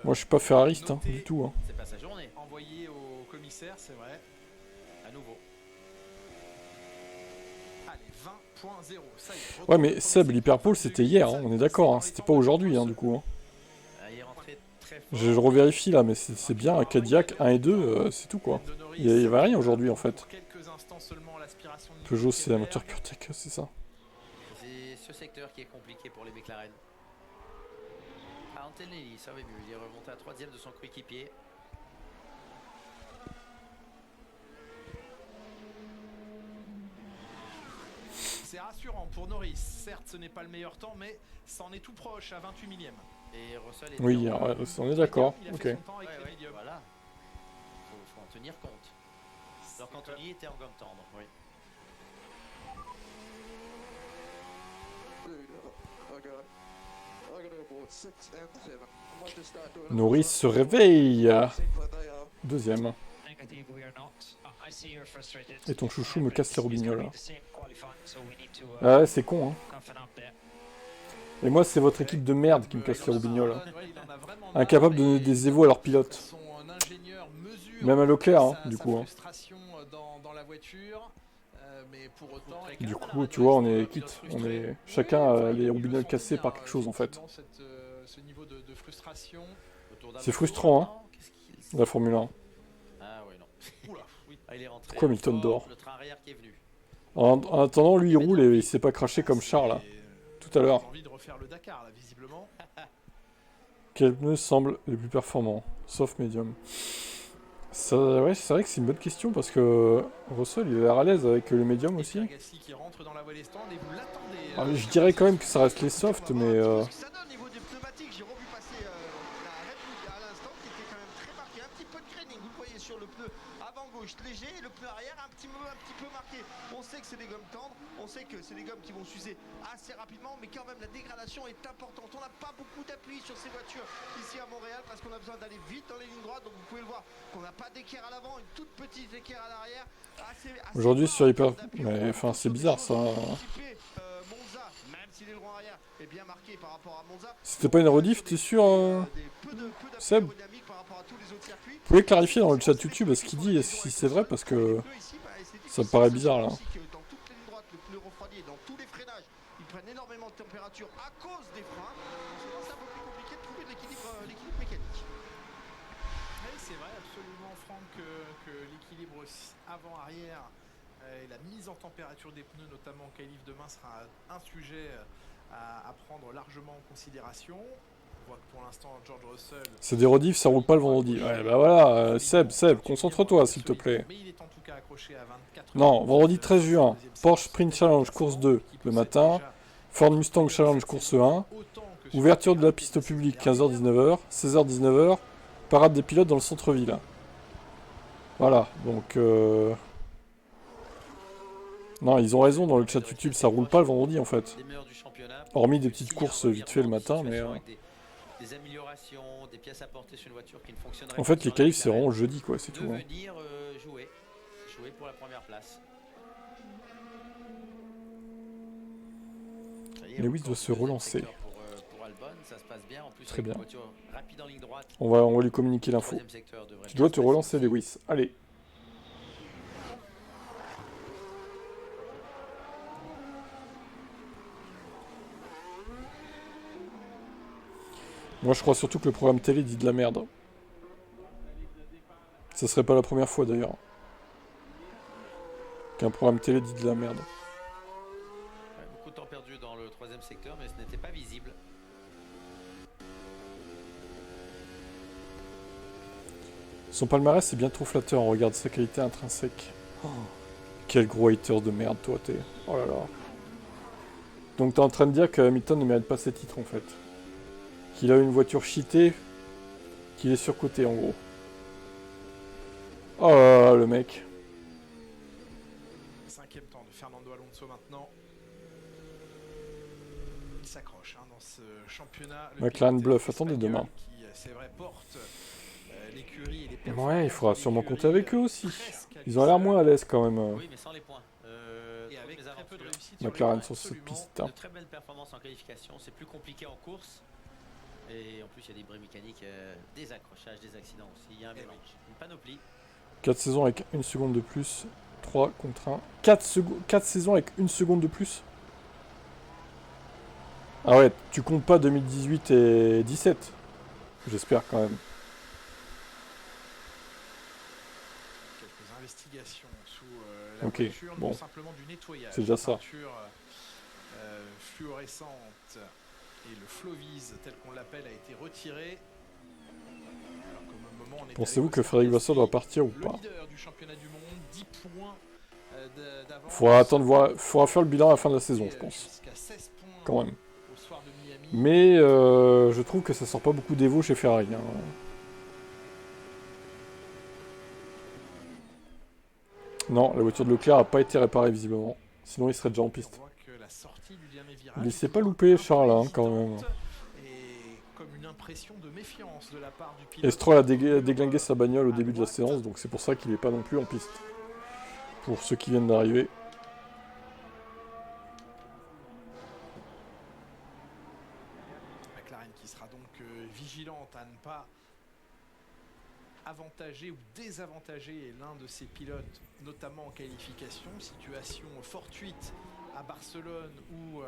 S2: Moi, je suis pas ferrariste, hein, du tout. Hein.
S3: C'est pas sa journée,
S1: Envoyé au commissaire, c'est vrai.
S3: à nouveau.
S1: Allez, 20.0. Ça y est,
S2: Ouais, mais Seb, l'hyperpole, c'était hier, hein, on est d'accord, hein, c'était pas aujourd'hui, hein, du coup. Hein.
S3: Ah, il est rentré très fort.
S2: Je revérifie là, mais c'est bien, un Cadillac 1 et 2, c'est tout, quoi. Il y avait rien aujourd'hui, en fait. Peugeot, c'est un moteur PureTech, c'est ça.
S3: C'est ce secteur qui est compliqué pour les McLaren. Ah, Antonelli, ça va mieux. Il est remonté à 3ème de son coéquipier.
S1: C'est rassurant pour Norris. Certes, ce n'est pas le meilleur temps, mais c'en est tout proche à 28 millième.
S3: Et Russell est
S2: Oui, ouais, on est d'accord,
S1: Il a
S2: ok.
S1: fait son temps avec les médiums.
S3: Voilà. Faut en tenir compte. Alors qu'Anthony était en gomme tendre. Oui.
S2: Norris se réveille. Deuxième. Et ton chouchou me casse les roubignoles. Ah ouais, c'est con, hein. Et moi, c'est votre équipe de merde qui me casse les roubignoles. Incapable de donner des évos à leurs pilotes. Même à Leclerc, hein, du coup. Hein. Du coup, tu vois, on est quitte. On est... Chacun a les roubignoles cassés par quelque chose, en fait. C'est frustrant, hein, la Formule 1.
S3: Ah ouais, non. Ah, il est rentré.
S2: Pourquoi Hamilton dort?
S3: Le train arrière qui est venu.
S2: En attendant, lui, il roule et il s'est pas craché comme Charles, là, tout à l'heure.
S1: Envie de refaire le Dakar, là, visiblement.
S2: Quels pneus semblent les plus performants? Sauf médium. Ça, ouais, c'est vrai que c'est une bonne question parce que Russell, il a l'air à l'aise avec le médium aussi.
S1: Qui rentre dans la voie des stands et vous l'attendez.
S2: Ah, mais je dirais quand même que ça reste les softs, mais...
S4: Ce que ça donne au niveau des pneumatiques, j'ai revu passer la Red Bull à l'instant qui était quand même très marqué. Un petit peu de graining, vous le voyez sur le pneu avant gauche léger et le pneu arrière un petit peu marqué. On sait que c'est des gommes tendres, on sait que c'est des gommes qui vont s'user assez rapidement, mais quand même la dégradation est importante. On n'a pas beaucoup d'appui sur ces voitures ici à Montréal parce qu'on a besoin d'aller vite dans les lignes droites. Donc vous pouvez le voir qu'on n'a pas d'équerre à l'avant, une toute petite équerre à l'arrière.
S2: Aujourd'hui sur Hyper... Mais enfin, c'est bizarre ça. C'était pas une rediff, t'es sûr Seb? Vous pouvez clarifier dans le chat YouTube ce qu'il dit et si c'est vrai parce que ça me paraît bizarre là.
S4: Ils prennent énormément de température à cause des freins. C'est un peu plus compliqué de trouver l'équilibre mécanique.
S1: Oui, c'est vrai, absolument, Franck, que l'équilibre avant-arrière et la mise en température des pneus, notamment en qualif demain, sera un sujet à prendre largement en considération. On voit que pour l'instant, George Russell...
S2: C'est des rediffs, ça roule pas le vendredi. Ouais, bah voilà, Seb, concentre-toi s'il te plaît.
S1: Mais il est en tout cas accroché à 24.
S2: Non, vendredi 13 juin, Porsche Sprint Challenge course 2 le matin, Ford Mustang Challenge course 1, ouverture de la piste au public 15h-19h, 16h-19h, parade des pilotes dans le centre-ville. Voilà, donc... Non, ils ont raison dans le chat YouTube, ça roule pas le vendredi en fait. Hormis des petites courses vite fait le matin, mais...
S3: Des améliorations, des pièces apportées sur une voiture qui ne fonctionneraient
S2: En fait, les qualifs, c'est
S3: vraiment
S2: vraiment jeudi, quoi, c'est tout. Hein.
S3: venir jouer pour la première place.
S2: Lewis doit se relancer.
S3: Pour Albon. ça se passe bien. En plus,
S2: Très bien.
S3: une voiture rapide en ligne droite.
S2: On va lui communiquer l'info.
S3: Troisième secteur devrait
S2: Tu
S3: bien
S2: dois
S3: se
S2: te
S3: passer
S2: relancer,
S3: aussi.
S2: Lewis. Allez. Moi, je crois surtout que le programme télé dit de la merde. Ça serait pas la première fois, d'ailleurs. Qu'un programme télé dit de la merde.
S3: Ouais, beaucoup de temps perdu dans le troisième secteur, mais ce n'était pas visible.
S2: Son palmarès, c'est bien trop flatteur. On regarde sa qualité intrinsèque. Oh, quel gros hater de merde, toi, t'es. Oh là là. Donc, t'es en train de dire que Hamilton ne mérite pas ses titres, en fait. Qu'il a une voiture cheatée, qu'il est surcoté, en gros. Oh là là, le mec.
S1: 5e temps de Fernando Alonso maintenant. Il s'accroche dans ce championnat.
S2: McLaren bluff, attendez demain.
S1: Qui, c'est vrai, porte l'écurie et les
S2: Ouais, il faudra sûrement compter
S1: l'écurie,
S2: avec eux aussi.
S1: presque à
S2: Ils
S1: lui
S2: ont l'air
S1: seul.
S2: moins à l'aise quand même.
S3: Oui, mais sans les points.
S1: Et avec
S3: toutes les
S1: très peu de
S3: aventures.
S1: réussite sur
S2: McLaren
S1: les
S2: sur cette
S1: absolument.
S2: piste.
S3: De très belles performances en qualification, c'est plus compliqué en course. Et en plus, il y a des bris mécaniques, des accrochages, des accidents aussi. Il y a un mélange, une panoplie.
S2: 4 saisons avec 1 seconde de plus. 3 contre 1. 4 saisons avec 1 seconde de plus. Ah ouais, tu comptes pas 2018 et 17. J'espère quand même.
S1: Quelques investigations sous la
S2: Ok,
S1: voiture,
S2: bon.
S1: non simplement du nettoyage.
S2: C'est déjà ça.
S1: La peinture fluorescente et le Flovis tel qu'on l'appelle a été retiré. Alors qu'au moment, on est
S2: Pensez-vous
S1: allé
S2: que
S1: au
S2: Frédéric Vasseur doit
S1: Saint-Etienne,
S2: partir ou
S1: le
S2: pas?
S1: leader du championnat du monde, 10 points d'avance.
S2: Faudra attendre voir, faudra faire le bilan à la fin de la saison, je pense.
S1: Jusqu'à 16 points
S2: Quand même.
S1: au soir de Miami.
S2: Mais je trouve que ça sort pas beaucoup d'évo chez Ferrari. Hein. Non, la voiture de Leclerc a pas été réparée visiblement. Sinon il serait déjà en piste.
S1: On voit que la sortie du dernier virage
S2: Il s'est
S1: est
S2: pas
S1: un
S2: loupé,
S1: peu
S2: Charles, hein, quand même.
S1: hésitante et comme une impression de méfiance de la part du pilote.
S2: Et Stroll a déglingué sa bagnole au début de la séance, donc c'est pour ça qu'il est pas non plus en piste. Pour ceux qui viennent d'arriver.
S1: McLaren qui sera donc vigilante à ne pas avantager ou désavantager l'un de ses pilotes, notamment en qualification. Situation fortuite à Barcelone où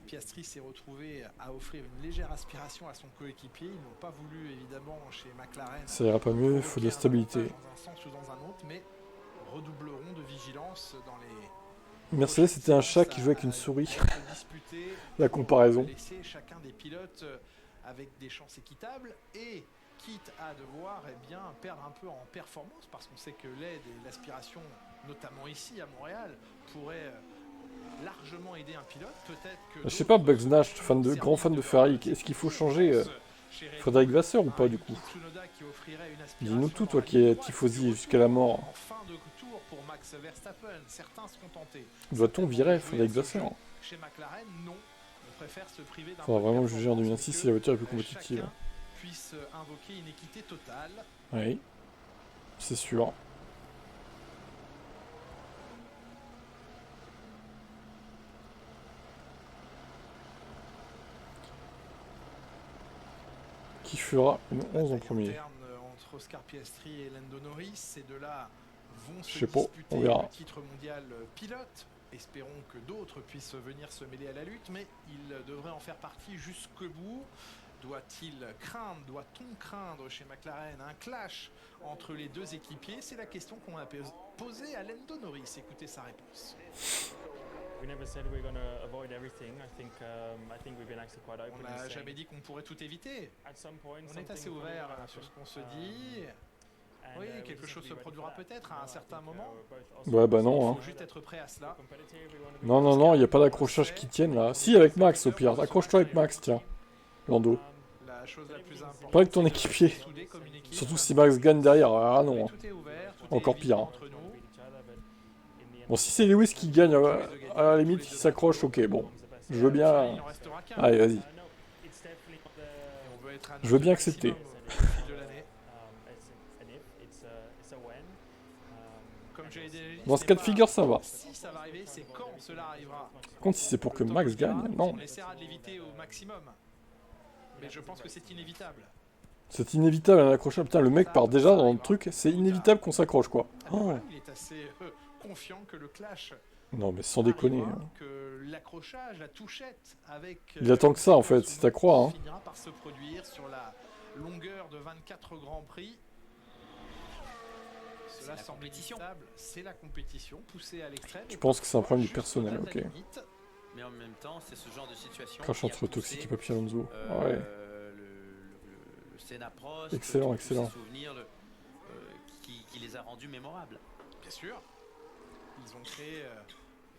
S1: Piastri s'est retrouvé à offrir une légère aspiration à son coéquipier. Ils n'ont pas voulu évidemment chez McLaren.
S2: Ça ira pas mieux, il faut de la stabilité.
S1: Dans un sens ou dans un autre, mais redoubleront de vigilance dans les.
S2: Mercedes c'était un chat qui jouait avec une souris. La comparaison.
S1: Laisser chacun des pilotes avec des chances équitables et quitte à devoir perdre un peu en performance parce qu'on sait que l'aide et l'aspiration, notamment ici à Montréal, pourraient largement aider un pilote. Peut-être que
S2: Je sais pas, Bugs Nash, grand fan de Ferrari, est-ce qu'il faut changer Frédéric Vasseur ou pas du coup? Dis-nous tout, toi qui es tifosi jusqu'à la mort.
S1: En fin de tour pour Max Verstappen, certains se contenter.
S2: Doit-on virer Frédéric Vasseur?
S1: Chez McLaren, non. On préfère se priver d'un.
S2: Faudra vraiment juger en 2006 si la voiture est plus compétitive.
S1: Puisse invoquer une équité totale.
S2: Oui, c'est sûr. Qui fera une 11 en premier?
S1: Entre Oscar Piastri et Lando Norris, ces deux-là vont se
S2: Je sais pas,
S1: disputer
S2: on verra.
S1: le titre mondial pilote. Espérons que d'autres puissent venir se mêler à la lutte, mais il devrait en faire partie jusqu'au bout. Doit-il craindre, doit-on craindre chez McLaren un clash entre les deux équipiers? C'est la question qu'on a posée à Lando Norris. Écoutez sa réponse.
S8: We never said we're going to avoid everything. I think we've been actually quite open.
S1: On n'a jamais dit qu'on pourrait tout éviter.
S8: At some point,
S1: On est assez ouvert sur ce qu'on se dit. Oui, quelque chose se produira peut-être à un certain moment.
S2: Ouais, bah non.
S1: Il
S2: Hein.
S1: faut juste être prêt à cela.
S2: Non, non, non, il n'y a pas d'accrochage qui tienne là. Si, avec Max au pire. Accroche-toi avec Max, tiens. Lando.
S1: La chose la plus importante,
S2: Pas avec ton équipier.
S1: soudé comme une équipe.
S2: Surtout si Max gagne derrière. Ah non. Hein.
S1: Tout est ouvert, tout est
S2: Encore
S1: évident
S2: pire.
S1: entre nous.
S2: Bon, si c'est Lewis qui gagne, à la limite, il s'accroche, ok, bon. Je veux bien.
S1: Il n'en restera qu'un.
S2: Allez, vas-y.
S1: On veut être à
S2: Je veux bien
S1: notre
S2: accepter.
S1: maximum au fil de l'année. Comme j'ai déjà dit,
S2: Dans ce cas de figure, ça va.
S1: si ça va arriver, c'est quand cela arrivera.
S2: Par contre, si c'est pour que Max gagne, non.
S1: On essaiera de l'éviter au maximum. Mais je pense que c'est inévitable.
S2: C'est inévitable un accrochage. Putain, le mec part déjà dans le truc. C'est inévitable qu'on s'accroche, quoi. Oh.
S1: Il est assez confiant que le clash.
S2: Non, mais sans déconner. Hein.
S1: Que l'accrochage, la touchette avec.
S2: Il attend que ça, en fait, c'est à croire. Hein.
S1: Finira par se produire sur la longueur de 24 Grands Prix. Cela semble inévitable. C'est la compétition poussée à l'extrême.
S2: Je pense que c'est un problème du personnel, ok.
S3: Mais en même temps, c'est ce genre de situation.
S2: Crash entre Toxic et Papy Alonso. Ouais.
S3: Le Senna Prost,
S2: excellent, excellent.
S3: Souvenirs qui les a rendus mémorables.
S1: Bien sûr. Ils ont créé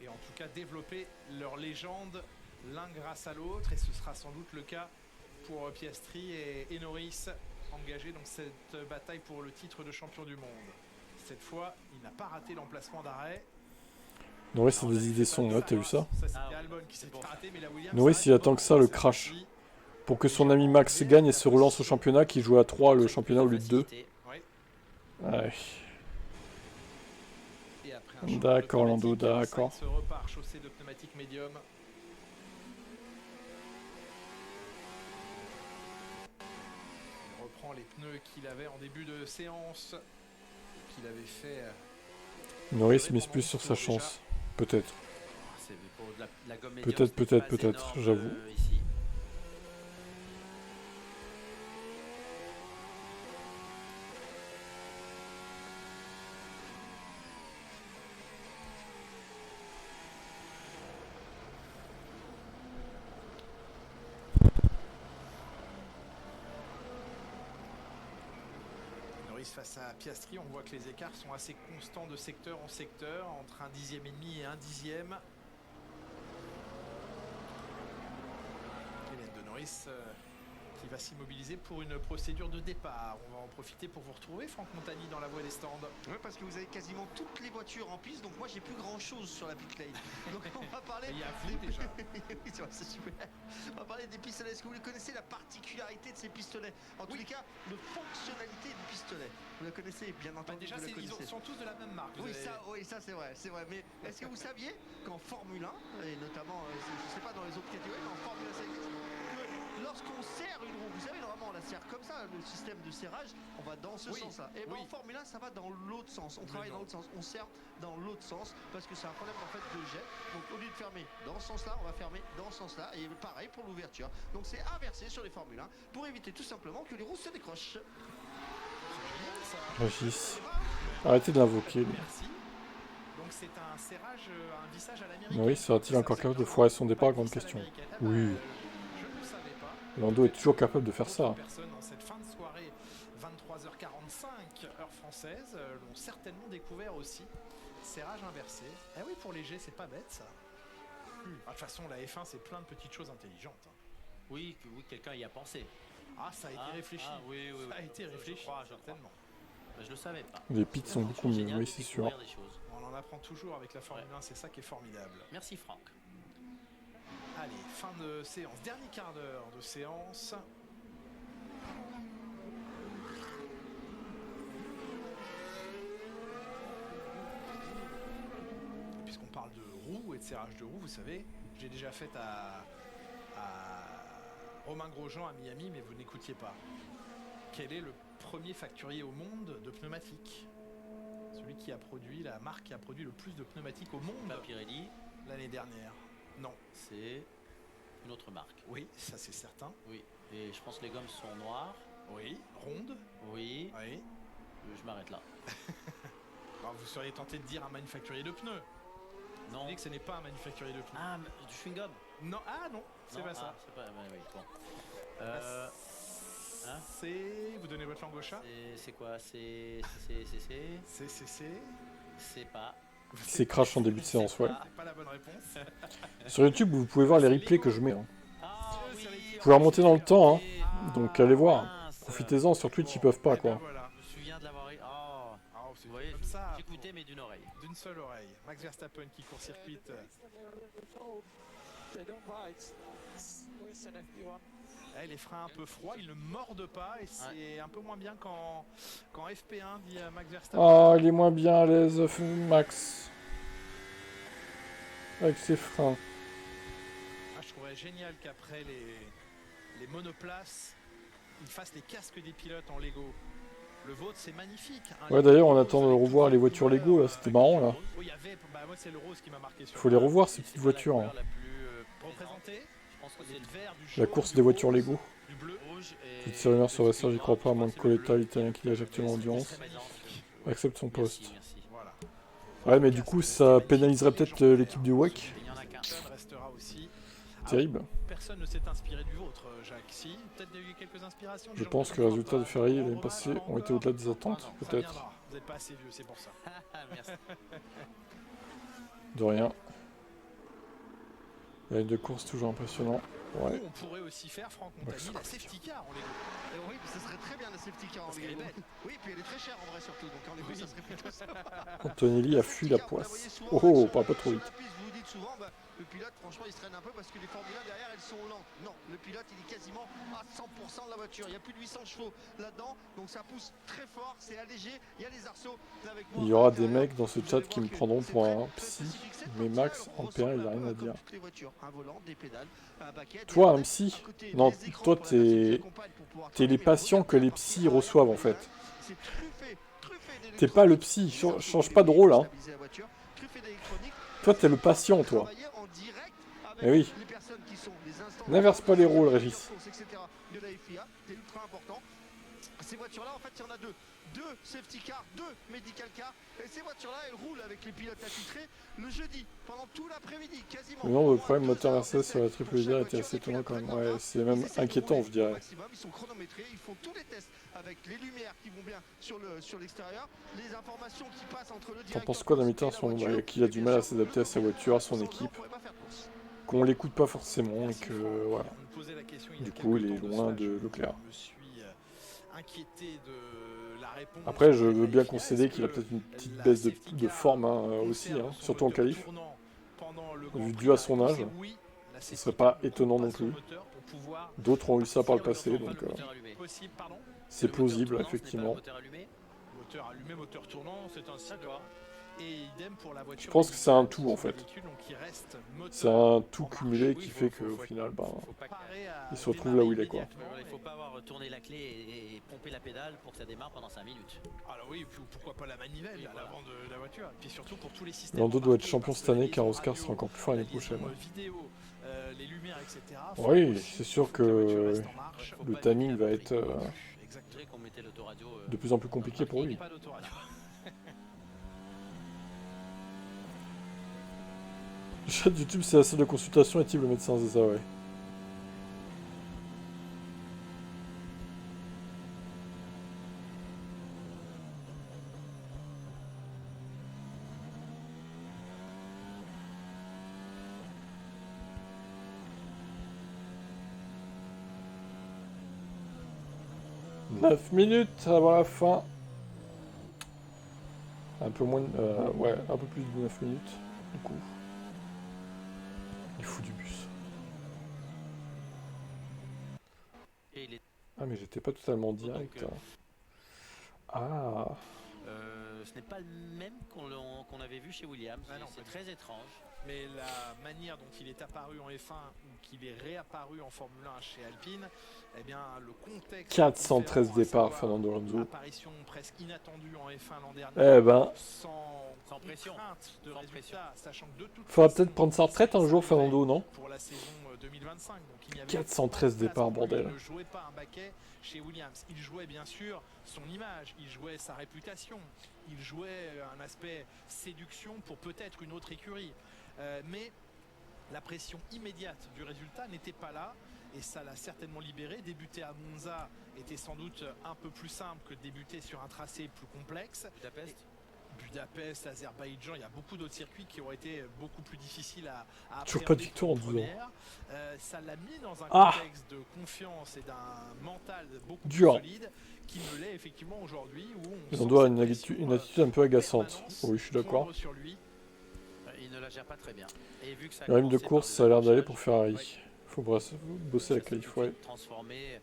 S1: et en tout cas développé leur légende l'un grâce à l'autre. Et ce sera sans doute le cas pour Piastri et Norris engagés dans cette bataille pour le titre de champion du monde. Cette fois, il n'a pas raté l'emplacement d'arrêt.
S2: Norris a des idées sombres, t'as vu ça?
S1: Raté,
S2: Norris il attend que ça, le crash. Pour que son ami Max gagne et se relance au championnat, qui joue à 3 le championnat au lieu de 2. Ouais. D'accord Lando, d'accord.
S1: Se repart chaussée de pneumatiques médium. Il reprend les pneus qu'il avait en début de séance, qu'il avait fait.
S2: Norris mise plus sur sa chance, peut-être. Peut-être, j'avoue.
S1: Face à Piastri, on voit que les écarts sont assez constants de secteur en secteur, entre un dixième et demi et un dixième. Hélène de Norris qui va s'immobiliser pour une procédure de départ. On va en profiter pour vous retrouver, Franck Montagny, dans la voie des stands.
S4: Oui, parce que vous avez quasiment toutes les voitures en piste, donc moi j'ai plus grand chose sur la pit lane. Donc on va parler.
S1: Il y a vous déjà.
S4: Oui, c'est super. On va parler des pistolets. Est-ce que vous connaissez la particularité de ces pistolets? En tous les cas, la fonctionnalité du pistolet. Vous la connaissez bien entendu.
S1: Déjà, ils sont tous de la même marque.
S4: Oui, ça c'est vrai, Mais est-ce que vous saviez qu'en Formule 1, et notamment, je ne sais pas dans les autres catégories, mais en Formule 1, ça existe, que lorsqu'on serre une roue, vous savez, normalement on la serre comme ça, le système de serrage, on va dans ce sens-là. Et bien en Formule 1, ça va dans l'autre sens. On travaille dans l'autre sens. On serre dans l'autre sens parce que c'est un problème en fait de jet. Donc au lieu de fermer dans ce sens-là, on va fermer dans ce sens-là. Et pareil pour l'ouverture. Donc c'est inversé sur les Formule 1 pour éviter tout simplement que les roues se décrochent.
S2: Régis. Arrêtez de l'invoquer.
S1: Merci. Donc c'est un serrage, un vissage à l'américaine.
S2: Oui, sera-t-il encore capable de foirer son départ? Grande question. Oui. Lando est toujours capable de faire ça.
S1: Personnes en cette fin de soirée, 23h45 heure française, l'ont certainement découvert aussi. Serrage inversé. Eh oui, pour les G, c'est pas bête ça. De toute façon, la F1, c'est plein de petites choses intelligentes.
S3: Oui, quelqu'un y a pensé.
S1: Ah, ça a été réfléchi.
S3: Oui.
S1: Ça a été réfléchi, certainement.
S3: Je le savais pas.
S2: Les pits sont beaucoup mieux, oui, c'est sûr.
S1: On en apprend toujours avec la Formule 1, c'est ça qui est formidable.
S3: Merci Franck.
S1: Allez, fin de séance, dernier quart d'heure de séance. Puisqu'on parle de roues et de serrage de roues, vous savez, j'ai déjà fait à Romain Grosjean à Miami, mais vous n'écoutiez pas. Quel est le premier facturier au monde de pneumatiques? Celui qui a produit, la marque qui a produit le plus de pneumatiques au monde.
S3: Pirelli.
S1: L'année dernière. Non.
S3: C'est une autre marque.
S1: Oui, ça c'est certain.
S3: Oui. Et je pense que les gommes sont noires.
S1: Oui. Rondes.
S3: Oui.
S1: Oui.
S3: Je m'arrête là.
S1: Alors, vous seriez tenté de dire un manufacturier de pneus.
S3: Non.
S1: Vous dites que ce n'est pas un manufacturier de pneus.
S3: Ah, du chewing-gum.
S1: Non. Ah non, c'est pas ça.
S3: C'est pas. Oui. Bon.
S1: Hein, c'est. Vous donnez votre langue au chat.
S3: C'est quoi? C'est pas.
S2: C'est crash en début de séance, ouais.
S1: C'est pas la bonne réponse.
S2: Sur YouTube, vous pouvez voir les replays que je mets. Hein.
S3: Ah,
S2: oui, vous pouvez remonter dans le temps, hein. Donc allez voir. Profitez-en, sur Twitch ils peuvent pas, quoi.
S1: Voilà.
S3: Je me souviens de l'avoir.
S1: Vous voyez, comme ça.
S3: J'écoutais mais d'une oreille.
S1: D'une seule oreille. Max Verstappen qui court-circuite. Les freins un peu froids, ils ne mordent pas et c'est un peu moins bien qu'en FP1, dit Max Verstappen.
S2: Ah, il est moins bien à l'aise, Max. Avec ses freins.
S1: Je trouverais génial qu'après les monoplaces, ils fassent les casques des pilotes en Lego. Le vôtre, c'est magnifique.
S2: Ouais, d'ailleurs, on attend de revoir les voitures Lego, là, c'était marrant, là.
S1: Oui, moi, c'est le rose qui m'a marqué.
S2: Faut les revoir, ces petites voitures. Hein. La course des voitures Lego. Toute ces rumeurs sur ça, j'y crois pas, à moins que Coletta, l'italien qui dirige actuellement l'endurance, accepte son poste. Ouais, mais du coup, ça pénaliserait peut-être l'équipe du WEC. Terrible.
S1: Personne ne s'est inspiré du vôtre, Jacques. Si, peut-être il y a eu quelques inspirations.
S2: Je pense que les résultats de Ferrari l'année passée ont été au-delà des attentes, peut-être.
S1: Vous n'êtes pas assez vieux, c'est pour ça.
S2: De rien. La ligne de course toujours impressionnant. Ouais.
S1: On pourrait aussi faire, Franck Montagny, la safety car en Lego.
S4: Oui, ce serait très bien la safety car en Lego. Oui, puis elle est très chère en vrai surtout, donc en Lego ça serait plutôt ça.
S2: Antonelli a fui la poisse. Oh, pas trop vite.
S4: Vous dites souvent, le pilote franchement il se traîne un peu parce que les Formule 1 derrière elles sont lentes. Non, le pilote il est quasiment à 100% de la voiture. Il y a plus de 800 chevaux là-dedans, donc ça pousse très fort, c'est allégé. Il y a les arceaux.
S2: Il y aura des mecs dans ce chat qui me prendront pour un psy, mais Max en P1 il a rien à dire. Toi, un psy? Non, toi t'es les patients que les psys reçoivent en fait. T'es pas le psy, change pas de rôle hein. Toi t'es le patient toi. Eh oui. N'inverse pas les rôles Régis.
S4: Ces voitures-là, en fait, il y en a deux. Deux safety cars, deux medical cars. Et ces voitures-là, elles roulent avec les pilotes attitrés le jeudi, pendant tout l'après-midi, quasiment.
S2: Le nombre de problèmes moteur Mercedes sur la triple VR était assez étonnant quand même. Ouais, c'est même inquiétant, je dirais.
S4: Ils sont chronométrés, ils font tous les tests avec les lumières qui vont bien sur l'extérieur, les informations qui passent entre le directeur.
S2: T'en penses quoi d'un mi-temps qu'il a du mal à s'adapter à sa voiture, à son équipe, qu'on l'écoute pas forcément et que voilà. Du coup, il est loin de Leclerc. Après, je veux bien concéder qu'il a peut-être une petite baisse de forme hein, aussi, hein, surtout en qualif. Dû à son âge, ce serait pas étonnant non plus. D'autres ont eu ça par le passé, donc c'est plausible, effectivement.
S1: Moteur allumé, moteur tournant, c'est un cycle. Et idem pour la voiture.
S2: Je pense que c'est un tout en fait. C'est un tout cumulé qui fait qu'au final, il se retrouve là où il est quoi.
S3: Il faut pas avoir tourné la clé et pomper la pédale pour que ça démarre pendant 5 minutes.
S1: Alors oui, pourquoi pas la manivelle à l'avant de la voiture. Et puis surtout pour tous les systèmes.
S2: Lando doit être champion cette année car Oscar sera encore plus fort l'année prochaine.
S1: Les lumières, etc.
S2: Oui, c'est sûr que le timing va être de plus en plus compliqué pour lui. Le chat YouTube, c'est la salle de consultation et type le médecin, c'est ça, ouais. « 9 minutes avant la fin. » Un peu moins, ouais, un peu plus de 9 minutes, du coup. Il fout du bus. Ah mais j'étais pas totalement direct. Donc, ah.
S3: Ce n'est pas le même qu'on avait vu chez Williams. C'est très étrange.
S1: Mais la manière dont il est apparu en F1 ou qu'il est réapparu en Formule 1 chez Alpine, eh bien le contexte.
S2: 413 départs, Fernando Alonso.
S1: Apparition presque inattendue en F1 l'an dernier.
S2: Eh ben.
S1: Sans pression. De résultats, sachant que de toute
S2: faudra peut-être prendre sa retraite un jour, Fernando, non?
S1: Pour la saison 2025. Donc, il y avait
S2: 413 départs, bordel.
S1: Il ne jouait pas un baquet chez Williams. Il jouait bien sûr son image, il jouait sa réputation, il jouait un aspect séduction pour peut-être une autre écurie. Mais la pression immédiate du résultat n'était pas là et ça l'a certainement libéré. Débuter à Monza était sans doute un peu plus simple que de débuter sur un tracé plus complexe. Budapest, Azerbaïdjan, il y a beaucoup d'autres circuits qui ont été beaucoup plus difficiles à
S2: toujours pas de victoire en 12 ans.
S1: Ça l'a mis dans un contexte de confiance et d'un mental beaucoup plus solide qui ne l'est effectivement aujourd'hui.
S2: Ils en doivent une attitude un peu agaçante. Oui, je suis d'accord.
S3: Il ne la gère pas très bien. Et vu que ça
S2: le rythme de course, ça a l'air d'aller pour Ferrari. Il faut bosser la qualif, ouais.
S3: Transformé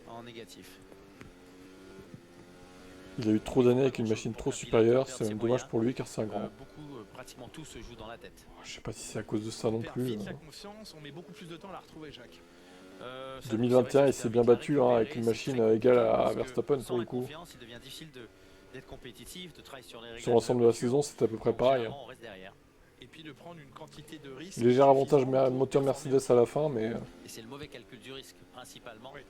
S3: en négatif.
S2: Il a eu trop d'années avec une machine trop supérieure, c'est même dommage pour lui car c'est un grand.
S3: Pratiquement tout se joue dans la tête.
S2: Je sais pas si c'est à cause de ça non plus.
S1: Vite la confiance, on met beaucoup plus de temps à la retrouver, Jacques.
S2: 2021, il s'est bien battu hein, avec une machine égale à Verstappen pour le coup. Sur l'ensemble de la saison, c'était à peu près pareil. Hein.
S1: Et puis de prendre une quantité de risque.
S2: Léger avantage moteur Mercedes à la fin, mais.
S3: Et c'est le mauvais calcul du risque, principalement. Oui.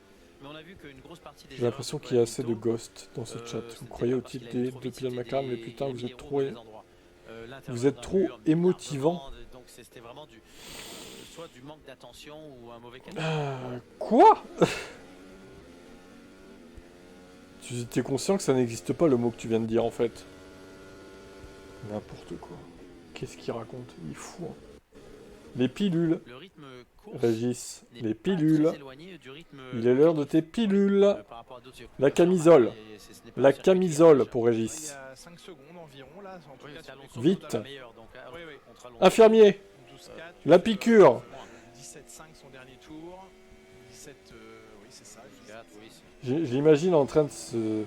S3: Mais on a vu qu'une grosse partie des
S2: j'ai l'impression qu'il y a assez de ghosts dans ce chat. Vous croyez au titre des deux pilotes McLaren, mais putain, vous êtes trop. Vous êtes trop émotivant.
S3: Donc c'était vraiment soit du manque d'attention ou un mauvais calcul.
S2: Quoi? Tu étais conscient que ça n'existe pas le mot que tu viens de dire en fait. N'importe quoi. Qu'est-ce qu'il raconte? Il est fou. Hein. Les pilules. Régis, les pilules. Il est l'heure de tes pilules. La camisole. La camisole pour Régis. Vite. Infirmier. La piqûre.
S1: 17,5 son dernier tour. 17, oui c'est ça.
S2: J'imagine en train de se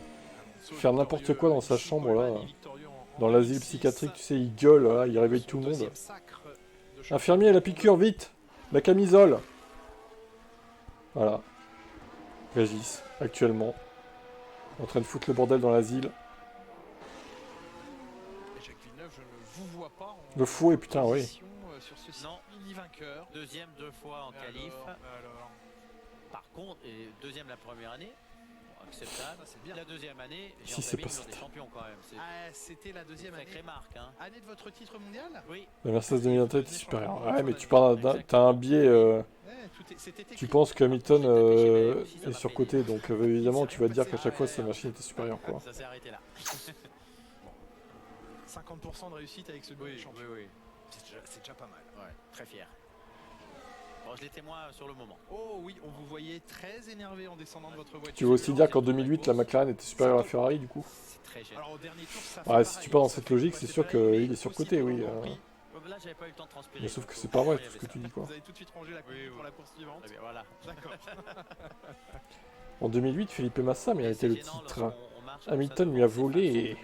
S2: faire n'importe quoi dans sa chambre là. Dans l'asile psychiatrique, tu sais, il gueule, là, il réveille tout le monde. Infirmier, la piqûre, vite! La camisole! Voilà. Régis, actuellement. En train de foutre le bordel dans l'asile. Le fou, et putain, oui.
S3: Non, deuxième 2 fois en qualif. Par contre, deuxième la première année. Acceptable. Bien. La deuxième année,
S2: si c'est pas ça.
S3: Des champions quand même.
S1: C'était la deuxième année.
S3: Sacrée marque. Hein.
S1: Année de votre titre mondial? Oui.
S2: La Mercedes 2021 était supérieure. Ouais, mais tu parles, t'as un biais. Tu penses que Hamilton est surcoté, donc évidemment tu vas te dire qu'à chaque fois sa machine était supérieure, quoi.
S3: Ça s'est arrêté là.
S1: 50% de réussite avec ce double champion.
S3: Oui.
S1: C'est déjà pas mal.
S3: Ouais, très fier. Bon, je l'ai témoin sur le moment.
S1: Oh oui, on vous voyait très énervé en descendant de votre voiture.
S2: Tu veux aussi dire qu'en 2008, la McLaren était supérieure à la Ferrari, du coup?
S3: C'est très gênant.
S1: Alors au dernier tour, ça
S2: ouais, si tu pars dans cette logique, c'est sûr qu'il est surcoté, oui.
S3: Là, j'avais pas eu le temps de transpirer.
S2: Mais sauf que c'est pas vrai tout ce que tu dis, quoi.
S1: Vous avez tout de suite rangé la coupe pour la course suivante.
S3: Bien, voilà.
S1: D'accord.
S2: En 2008, Felipe Massa méritait le titre. Hamilton lui a volé.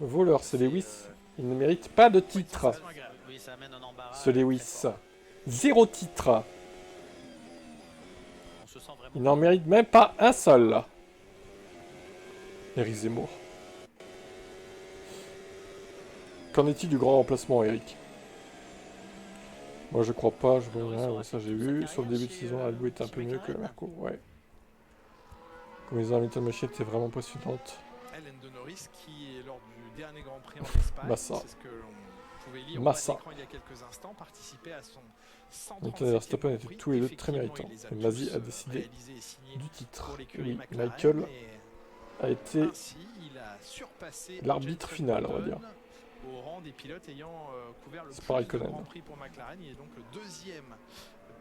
S2: Voleur, c'est Lewis. Il ne mérite pas de titre. Ce Lewis. 0 titre. Il n'en mérite même pas un seul. Eric Zemmour. Qu'en est-il du grand remplacement, Eric? Moi je crois pas, je vois rien, ouais, ça j'ai vu. Sur le début de saison, Albo était un peu mieux que la Merco, ouais. Comme les Hamilton Machine était vraiment impressionnante.
S1: Hélène de Norris qui, lors du dernier Grand Prix en Espagne,
S2: Massa.
S1: c'est ce que l'on pouvait lire
S2: Massa.
S1: au bas d'écran il y a quelques instants, participait à son 137e
S2: Hamilton et Verstappen étaient tous les deux très méritants. Et Masi a décidé du titre. Oui, Michael a été l'arbitre final, on va dire.
S1: Au rang des pilotes ayant couvert le
S2: plus de
S1: Grand Prix pour McLaren, il est donc le deuxième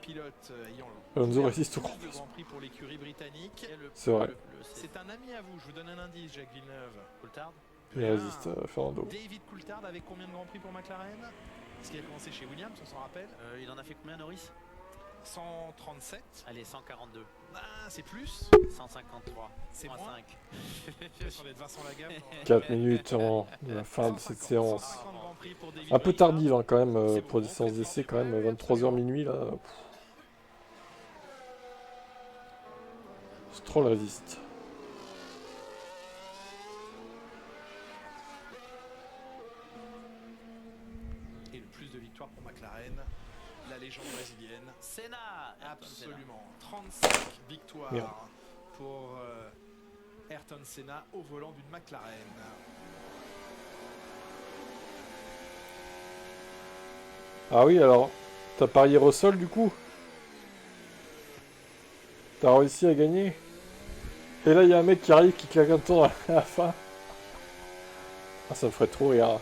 S1: pilote ayant
S2: Alonso résiste au Grand
S1: Prix pour l'écurie britannique.
S2: C'est vrai.
S1: C'est un ami à vous, je vous donne un indice, Jacques Villeneuve.
S3: Coulthard.
S2: Il résiste à Fernando.
S1: David Coulthard avec combien de Grands Prix pour McLaren? Est-ce qu'il a commencé chez Williams, on s'en rappelle?
S3: Il en a fait combien, Norris?
S1: 137.
S3: Allez, 142.
S1: Ah, c'est plus?
S3: 153.
S1: C'est moins 5.
S2: 4 minutes avant la fin de cette séance. Un peu tardive hein, quand même pour des séances d'essai, quand même 23h minuit là. Stroll résiste.
S1: Et le plus de victoires pour McLaren, la légende brésilienne.
S3: Senna.
S1: Absolument. 35 victoires pour Ayrton Senna au volant d'une McLaren.
S2: Ah oui, alors, t'as parié Russell du coup? T'as réussi à gagner? Et là, il y a un mec qui arrive qui claque un tour à la fin. Ah, ça me ferait trop rire.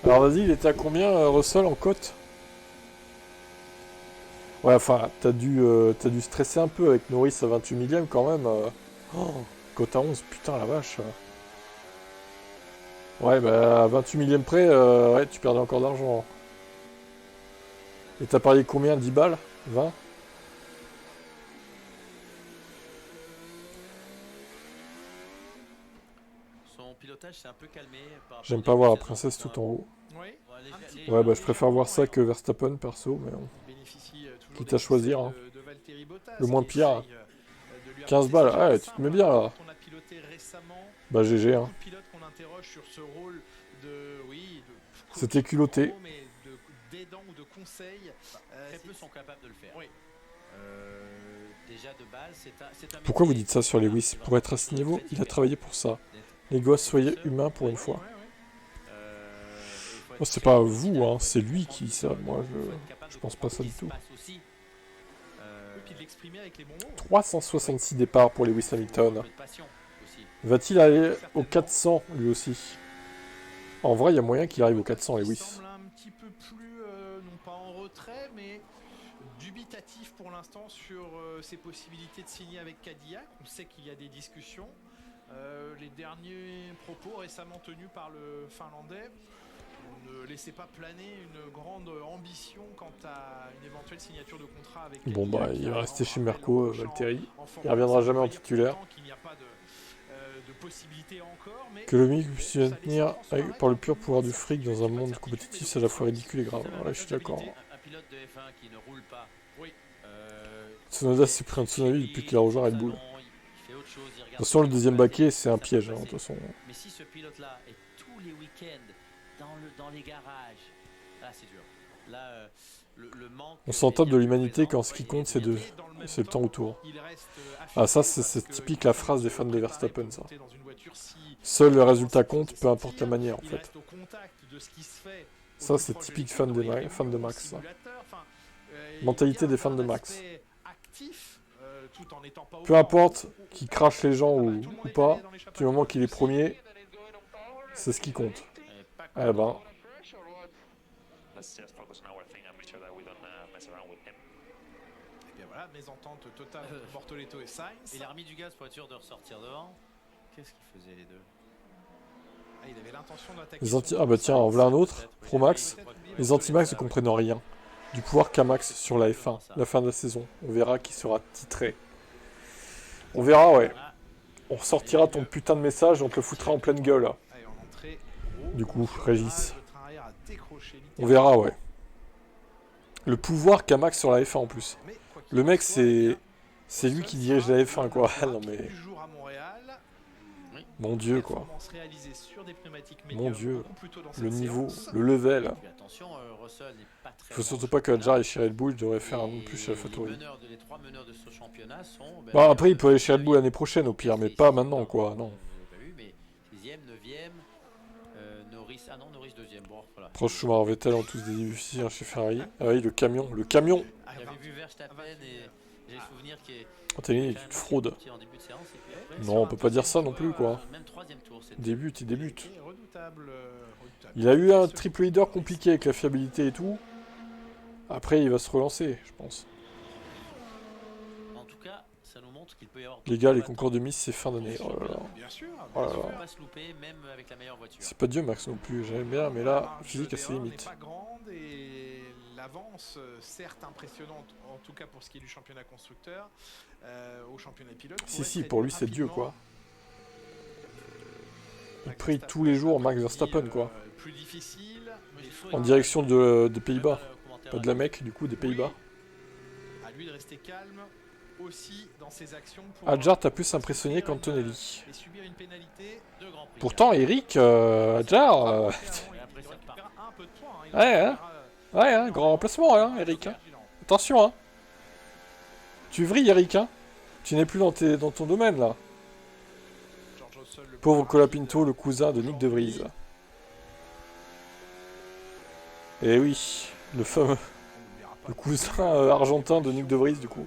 S2: Alors vas-y, il était à combien Russell en cote? Ouais, enfin, t'as dû stresser un peu avec Norris à 28 millième quand même. Oh, cote à 11, putain la vache. Ouais, bah à 28 millième près, ouais, tu perdais encore d'argent. Et t'as parié combien? 10 balles? 20?
S3: Son pilotage s'est un peu calmé.
S2: J'aime pas voir la princesse tout en haut.
S1: Oui.
S2: Ouais, bah je préfère voir ça que Verstappen perso, mais bon.
S1: Il bénéficie toujours
S2: Quitte
S1: des
S2: à choisir,
S1: conseils
S2: hein.
S1: de Valtteri Bottas,
S2: Le moins
S1: qui
S2: pire.
S1: essaye, de lui
S2: 15
S1: apporter
S2: balles,
S1: ces
S2: ouais,
S1: choses
S2: tu te
S1: simples,
S2: mets bien, là.
S1: quand on a piloté récemment,
S2: Bah GG, hein.
S1: beaucoup de pilotes qu'on interroge sur ce rôle de, oui, de coach,
S2: C'était culotté.
S1: en gros, mais d'aidant ou de conseil.
S3: Très peu sont capables de le faire.
S1: Oui.
S3: Déjà de base, c'est un
S2: Pourquoi vous
S3: métier,
S2: dites ça sur Lewis? Pour être à ce niveau, il a travaillé pour ça. Les gosses, soyez humains pour une fois. Moi, c'est pas vous, hein, c'est lui qui dit ça. Moi, je pense pas ça du tout.
S1: Et puis de l'exprimer avec les bons mots.
S2: 366 départs pour Lewis Hamilton. Va-t-il aller au 400 lui aussi? En vrai, il y a moyen qu'il arrive au 400,
S1: Il
S2: Lewis.
S1: semble un petit peu plus, non pas en retrait, mais dubitatif pour l'instant sur ses possibilités de signer avec Cadillac. On sait qu'il y a des discussions. Les derniers propos récemment tenus par le Finlandais ne laissaient pas planer une grande ambition quant à une éventuelle signature de contrat avec Cadillac.
S2: Bon, bah, il va rester chez Merco, Valtteri. Il reviendra jamais en titulaire. Que le mec puisse se tenir par le pur pouvoir du fric dans un monde compétitif, c'est à la fois ridicule et grave. Ouais, je suis d'accord.
S3: Un pilote de F1 qui ne roule pas.
S2: Tsunoda s'est pris un tsunami depuis qu'il a rejoint Red Bull. Attention, le deuxième baquet, c'est un piège, hein, de toute façon.
S3: Mais si ce pilote-là est tous les week-ends dans les garages, là c'est dur. Là, le manque.
S2: On s'en tape de l'humanité quand ce qui compte, c'est le temps autour. Ah, ça, c'est typique la phrase des fans de Verstappen, ça. Seul le résultat compte, peu importe la manière, en fait. Ça, c'est typique fans de Max, ça. Mentalité des fans de Max. Peu importe qu'il crache les gens ou pas, du moment qu'il est premier, c'est ce qui compte. Eh ben.
S1: Et bien voilà, mésentente totale entre Bortoleto et Sainz.
S3: Il a remis du gaz pour être sûr de ressortir devant. Qu'est-ce qu'ils faisaient les deux?
S1: Il avait l'intention d'attaquer.
S2: Ah bah tiens, en voilà un autre, Pro Max. Les anti-Max ne comprennent rien du pouvoir qu'a Max sur la F1, la fin de la saison. On verra qui sera titré. On verra, ouais. On ressortira ton putain de message et on te le foutra en pleine gueule. Du coup, Régis. On verra, ouais. Le pouvoir qu'a Max sur la F1 en plus. Le mec, c'est lui qui dirige la F1, quoi. Non mais... Mon Dieu, quoi. Mon Dieu. Le niveau, le level. Il faut surtout pas que Hadjar et chez Red Bull devraient faire un peu plus chez AlphaTauri. Bah après, il peut aller chez Red Bull l'année prochaine au pire, mais pas maintenant, quoi. Non. Proche Schumacher, Vettel ont tous des débuts difficiles chez Ferrari. Ah oui, le camion, le camion.
S3: J'avais vu Verstappen et j'ai le souvenir qu'il est...
S2: Oh, t'es une fraude. Non, on peut pas dire ça non plus, quoi. Il débute. Il a eu un triple leader compliqué avec la fiabilité et tout. Après, il va se relancer, je pense.
S3: En tout cas, ça nous montre qu'il peut y avoir...
S2: Les gars, les concours de Miss, c'est fin d'année. Oh là là. Oh là là. C'est pas Dieu, Max, non plus. J'aime bien, mais là, physique à ses limites.
S1: L'avance, certes impressionnante, en tout cas pour ce qui est du championnat constructeur, au championnat pilote.
S2: Si, pour lui, c'est Dieu, quoi. Il prie tous les jours Max Verstappen, quoi. En direction de Pays-Bas. Pas de la Mecque, du coup, des Pays-Bas.
S1: À lui de rester calme aussi dans ses actions.
S2: Hadjar t'a plus impressionné qu'Antonelli. Pourtant, Eric, Hadjar... Ouais, hein. Ouais, hein, grand remplacement, hein, Eric. Hein. Attention, hein. Tu vrilles, Eric, hein. Tu n'es plus dans ton domaine, là. Pauvre Colapinto, le cousin de Nick De Vries. Eh oui, le fameux... Le cousin argentin de Nick De Vries, du coup.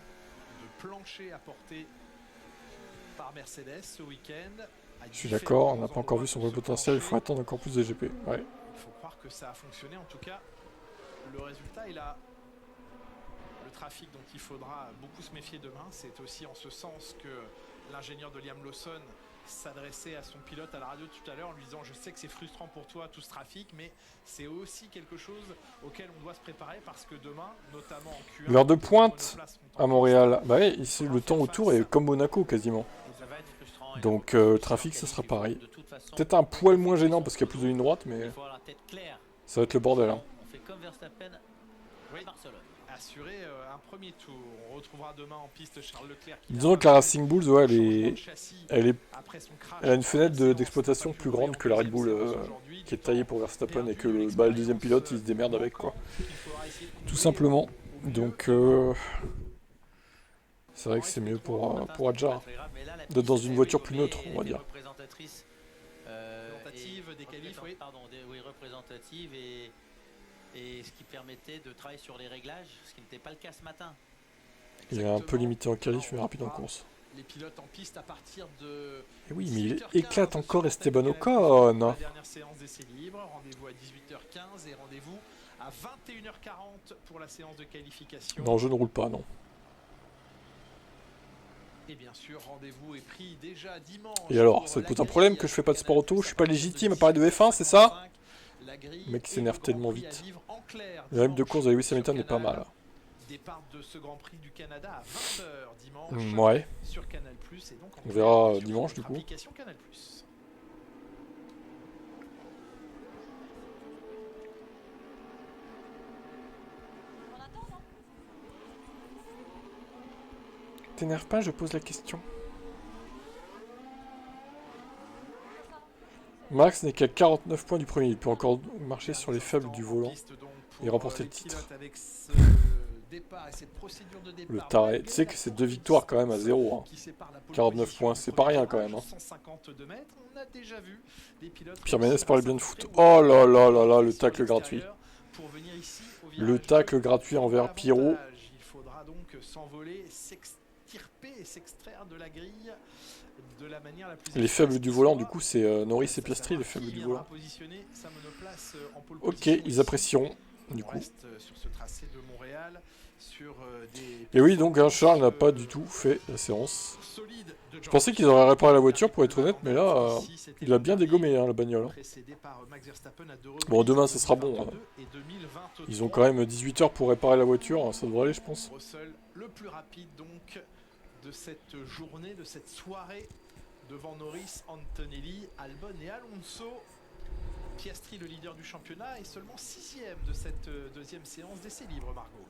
S2: Je suis d'accord, on n'a pas encore vu son vrai potentiel, il faut attendre encore plus de GP. Ouais.
S1: Il faut croire que ça a fonctionné, en tout cas. Le résultat est là. Le trafic dont il faudra beaucoup se méfier demain, c'est aussi en ce sens que l'ingénieur de Liam Lawson s'adressait à son pilote à la radio tout à l'heure en lui disant je sais que c'est frustrant pour toi tout ce trafic, mais c'est aussi quelque chose auquel on doit se préparer parce que demain, notamment en Q1,
S2: l'heure de pointe à Montréal. Bah ouais, ici le temps autour est comme Monaco quasiment. Donc le trafic ce sera pareil. Peut-être un poil moins gênant parce qu'il y a plus de ligne droite, mais ça va être le bordel. Hein.
S3: On fait comme Verstappen à Barcelone.
S1: Assurer un premier tour. On retrouvera demain en piste Charles Leclerc.
S2: Disons que la Racing Bulls, ouais, elle a une fenêtre d'exploitation plus grande que la Red Bull qui est taillée pour Verstappen et que le deuxième pilote il se démerde avec quoi. Tout simplement. Donc c'est vrai que c'est mieux pour Adjar d'être dans une voiture plus neutre, on va dire.
S3: Représentative et ce qui permettait de travailler sur les réglages, ce qui n'était pas le cas ce matin.
S2: Il est un peu limité en qualif mais rapide en course.
S1: Les pilotes en piste à partir de
S2: et oui, mais il éclate encore Esteban Ocon.
S1: La dernière séance d'essai libre, rendez-vous à 18h15 et rendez-vous à 21h40 pour la séance de qualification.
S2: Non, je ne roule pas, non.
S1: Et bien sûr, rendez-vous est pris déjà dimanche.
S2: Et alors, ça te pose un problème que je fais pas de sport auto, je suis pas légitime à parler de F1, c'est ça? Le mec s'énerve tellement vite. Le rythme de course de Lewis Hamilton est pas mal.
S1: Départ de ce Grand Prix du Canada à 20h dimanche
S2: ouais.
S1: sur Canal+. Et donc
S2: on verra dimanche du coup.
S1: Canal+.
S2: T'énerve pas, je pose la question. Max n'est qu'à 49 points du premier, il peut encore marcher sur les faibles du volant et remporter le titre. Le taré, tu sais que c'est 2 victoires quand même à 0. Hein. 49 points, c'est pas rien quand même. Hein. Pierre Ménès parlait bien de foot. Oh là là là là, le tacle gratuit. Le tacle gratuit envers Pirot.
S1: Il faudra donc s'envoler, s'extirper et s'extraire de la grille de la manière la plus
S2: les faibles du volant, du coup, c'est Norris et Piastri, les faibles du volant. Ok, ils apprécieront, du coup. Et oui, donc hein, Charles n'a pas du tout fait la séance. Je pensais qu'ils auraient réparé la voiture, pour être honnête, mais là, il a bien dégommé hein, la bagnole. Bon, demain, ça sera bon. Hein. Ils ont quand même 18 heures pour réparer la voiture, ça devrait aller, je pense.
S1: Le plus rapide, donc, de cette journée, de cette soirée, devant Norris, Antonelli, Albon et Alonso. Piastri, le leader du championnat, est seulement 6ème de cette deuxième séance d'essai libre, Margot.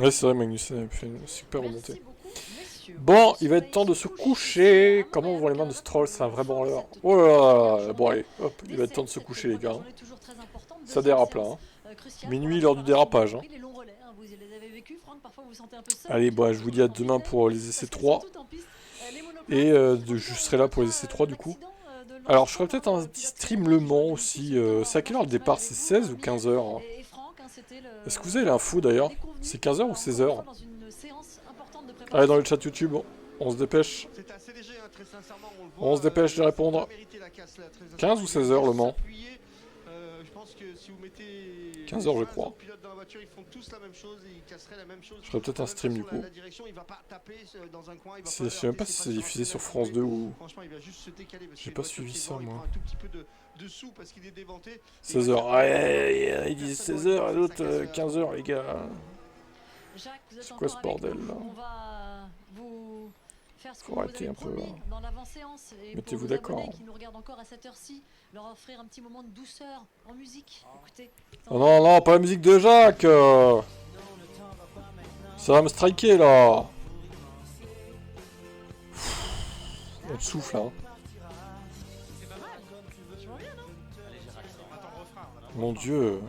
S2: Ouais, c'est vrai, Magnussen a fait une super remontée. Bon, il va être temps de se coucher. Comment vont les mains de Stroll? C'est un vrai branleur. Oh là là, bon allez, hop, il va être temps de se coucher les gars. Ça dérape là. Hein. Minuit, l'heure du dérapage. Hein. Allez, bon, je vous dis à demain pour les essais 3. Et je serai là pour les essais 3 du coup. Alors, je ferai peut-être un petit stream Le Mans aussi. C'est à quelle heure le départ? C'est 16 ou 15 heures hein. Est-ce que vous avez l'info d'ailleurs? C'est 15 heures ou 16 heures? Allez, dans le chat YouTube, on se dépêche. On se dépêche de répondre. 15 ou 16 heures Le Mans? 15 heures je crois. Je ferai peut-être un stream du coup. Je sais même pas si c'est diffusé sur France 2 ou... J'ai pas suivi ça moi. 16 heures. Ouais, ils disent 16 heures et l'autre 15 heures les gars. C'est quoi ce bordel là? Faut arrêter un peu là. Mettez-vous d'accord. Leur offrir un petit moment de douceur en musique. Écoutez. Oh non, non, pas la musique de Jacques. Ça va me striker là. On te souffle hein. Mon Dieu.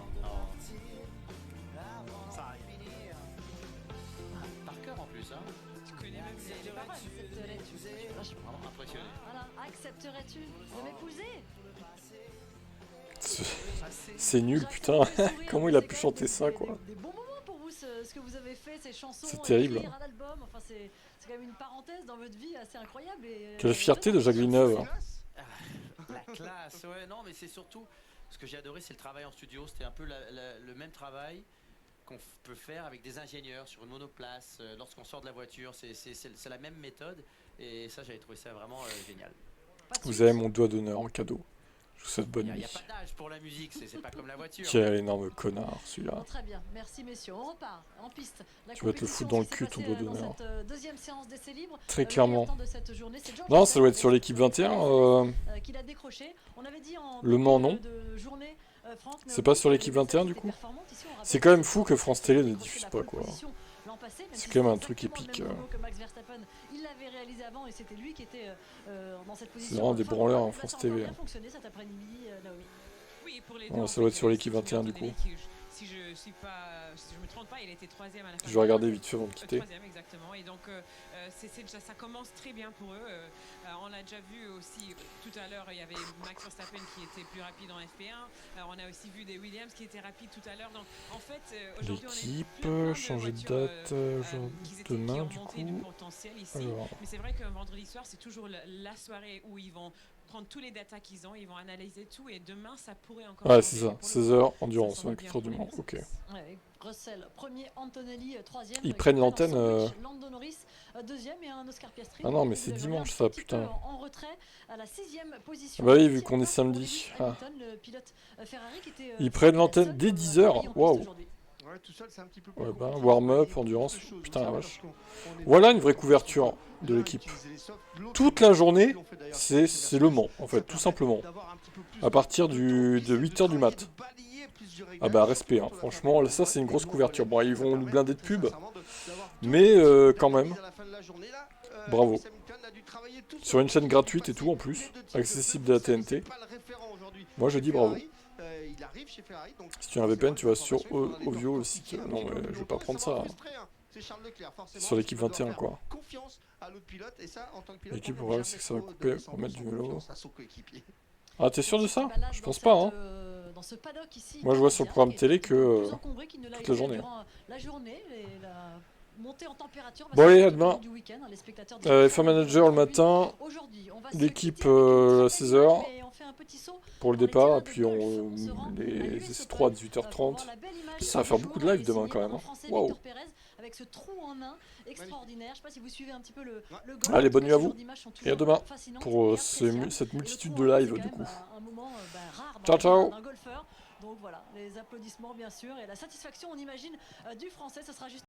S3: Par cœur en plus, hein. Tu connais même les paroles. Je suis vraiment impressionné. Voilà, accepterais-tu de m'épouser?
S2: C'est nul, putain. Comment il a pu chanter ça, quoi?
S9: Des bons moments pour vous, ce que vous avez fait, ces chansons.
S2: C'est terrible.
S9: Enfin, c'est quand même une parenthèse dans votre vie assez incroyable. Et,
S2: quelle fierté de Jacques Villeneuve.
S3: La classe, ouais, non, mais c'est surtout... Ce que j'ai adoré, c'est le travail en studio. C'était un peu le même travail qu'on peut faire avec des ingénieurs sur une monoplace lorsqu'on sort de la voiture. C'est la même méthode. Et ça, j'avais trouvé ça vraiment génial.
S2: Vous avez mon doigt d'honneur en cadeau. Je vous souhaite bonne
S3: Il n'y
S2: nuit.
S3: a pas d'âge pour la musique, c'est pas comme la voiture.
S2: Quel énorme connard celui-là.
S9: Bon, très bien, merci messieurs. On repart en piste. La
S2: Tu vas te le foutre dans le cul, ton doigt
S9: compétition
S2: d'honneur.
S9: qui s'est passée dans cette deuxième séance d'essais libres.
S2: Très
S9: Le
S2: clairement.
S9: meilleur temps de cette journée, c'est George
S2: Non, ça doit être
S9: Russell
S2: sur l'équipe 21.
S9: qu'il a décroché. On avait dit en
S2: Le Mans, non.
S9: de journée, Franck,
S2: C'est pas sur l'équipe 21 du coup. C'est quand même fou que France Télé ne diffuse pas quoi. C'est quand même un truc épique.
S9: Il l'avait réalisé avant et c'était lui qui était dans cette position.
S2: C'est vraiment des branleurs en France TV.
S9: Ça a bien fonctionné cet après-midi, Naomi.
S10: Oui, pour les
S2: Ouais,
S10: deux,
S2: ça doit être sur l'équipe 21 du coup.
S10: Si je me trompe pas, il était 3e à la fin.
S2: Je vais regarder vite fait avant de quitter.
S10: 3e exactement. Et donc ça commence très bien pour eux. On a déjà vu aussi tout à l'heure, il y avait Max Verstappen qui était plus rapide en FP1. On a aussi vu des Williams qui étaient rapides tout à l'heure. Donc en fait, aujourd'hui
S2: l'équipe, changer de date demain du coup.
S10: Alors. Mais c'est vrai qu'un vendredi soir, c'est toujours la soirée où ils vont prendre tous les datas qu'ils ont, ils vont analyser tout et demain ça pourrait encore.
S2: Ouais, c'est ça, 16h, endurance, 24h du Mans, ok.
S9: Ouais, Russell, premier, Antonelli, troisième.
S2: Ils prennent l'antenne.
S9: Lando Norris, deuxième et un Oscar Piastri.
S2: Ah non, mais c'est dimanche ça, putain.
S9: En retrait à la 6e position.
S2: Bah oui, vu qu'on est samedi. Ah. Ils prennent l'antenne dès 10h, waouh.
S4: Ouais, tout seul, c'est un petit peu
S2: Ouais, bah, warm-up, endurance, putain la vache. Voilà une vraie couverture de l'équipe. Toute la journée, c'est le Mans, en fait, tout simplement. À partir de 8h du mat. Ah bah respect, hein. Franchement, ça c'est une grosse couverture. Bon, ils vont nous blinder de pub, mais quand même, bravo. Sur une chaîne gratuite et tout en plus, accessible de la TNT. Moi je dis bravo. Si tu as un VPN, tu vas sur Ovio, le site. Non mais je vais pas prendre ça. C'est sur l'équipe 21 quoi. L'équipe pour c'est que ça va couper pour mettre du vélo. Ah t'es sûr de ça? Je pense pas hein. Moi je vois sur le programme télé que toute la journée. Bon allez, à demain. F1 Manager le matin. L'équipe à 16h pour le départ. Et puis les 3 à 18h30. Ça va faire beaucoup de live demain quand même. Waouh.
S9: Avec ce trou en main extraordinaire. Je sais pas si vous suivez un petit peu le
S2: allez, bonne nuit à vous. Et à demain pour cette multitude de live du coup. Ciao ciao.
S9: Donc voilà, les applaudissements bien sûr et la satisfaction on imagine du français, ce sera juste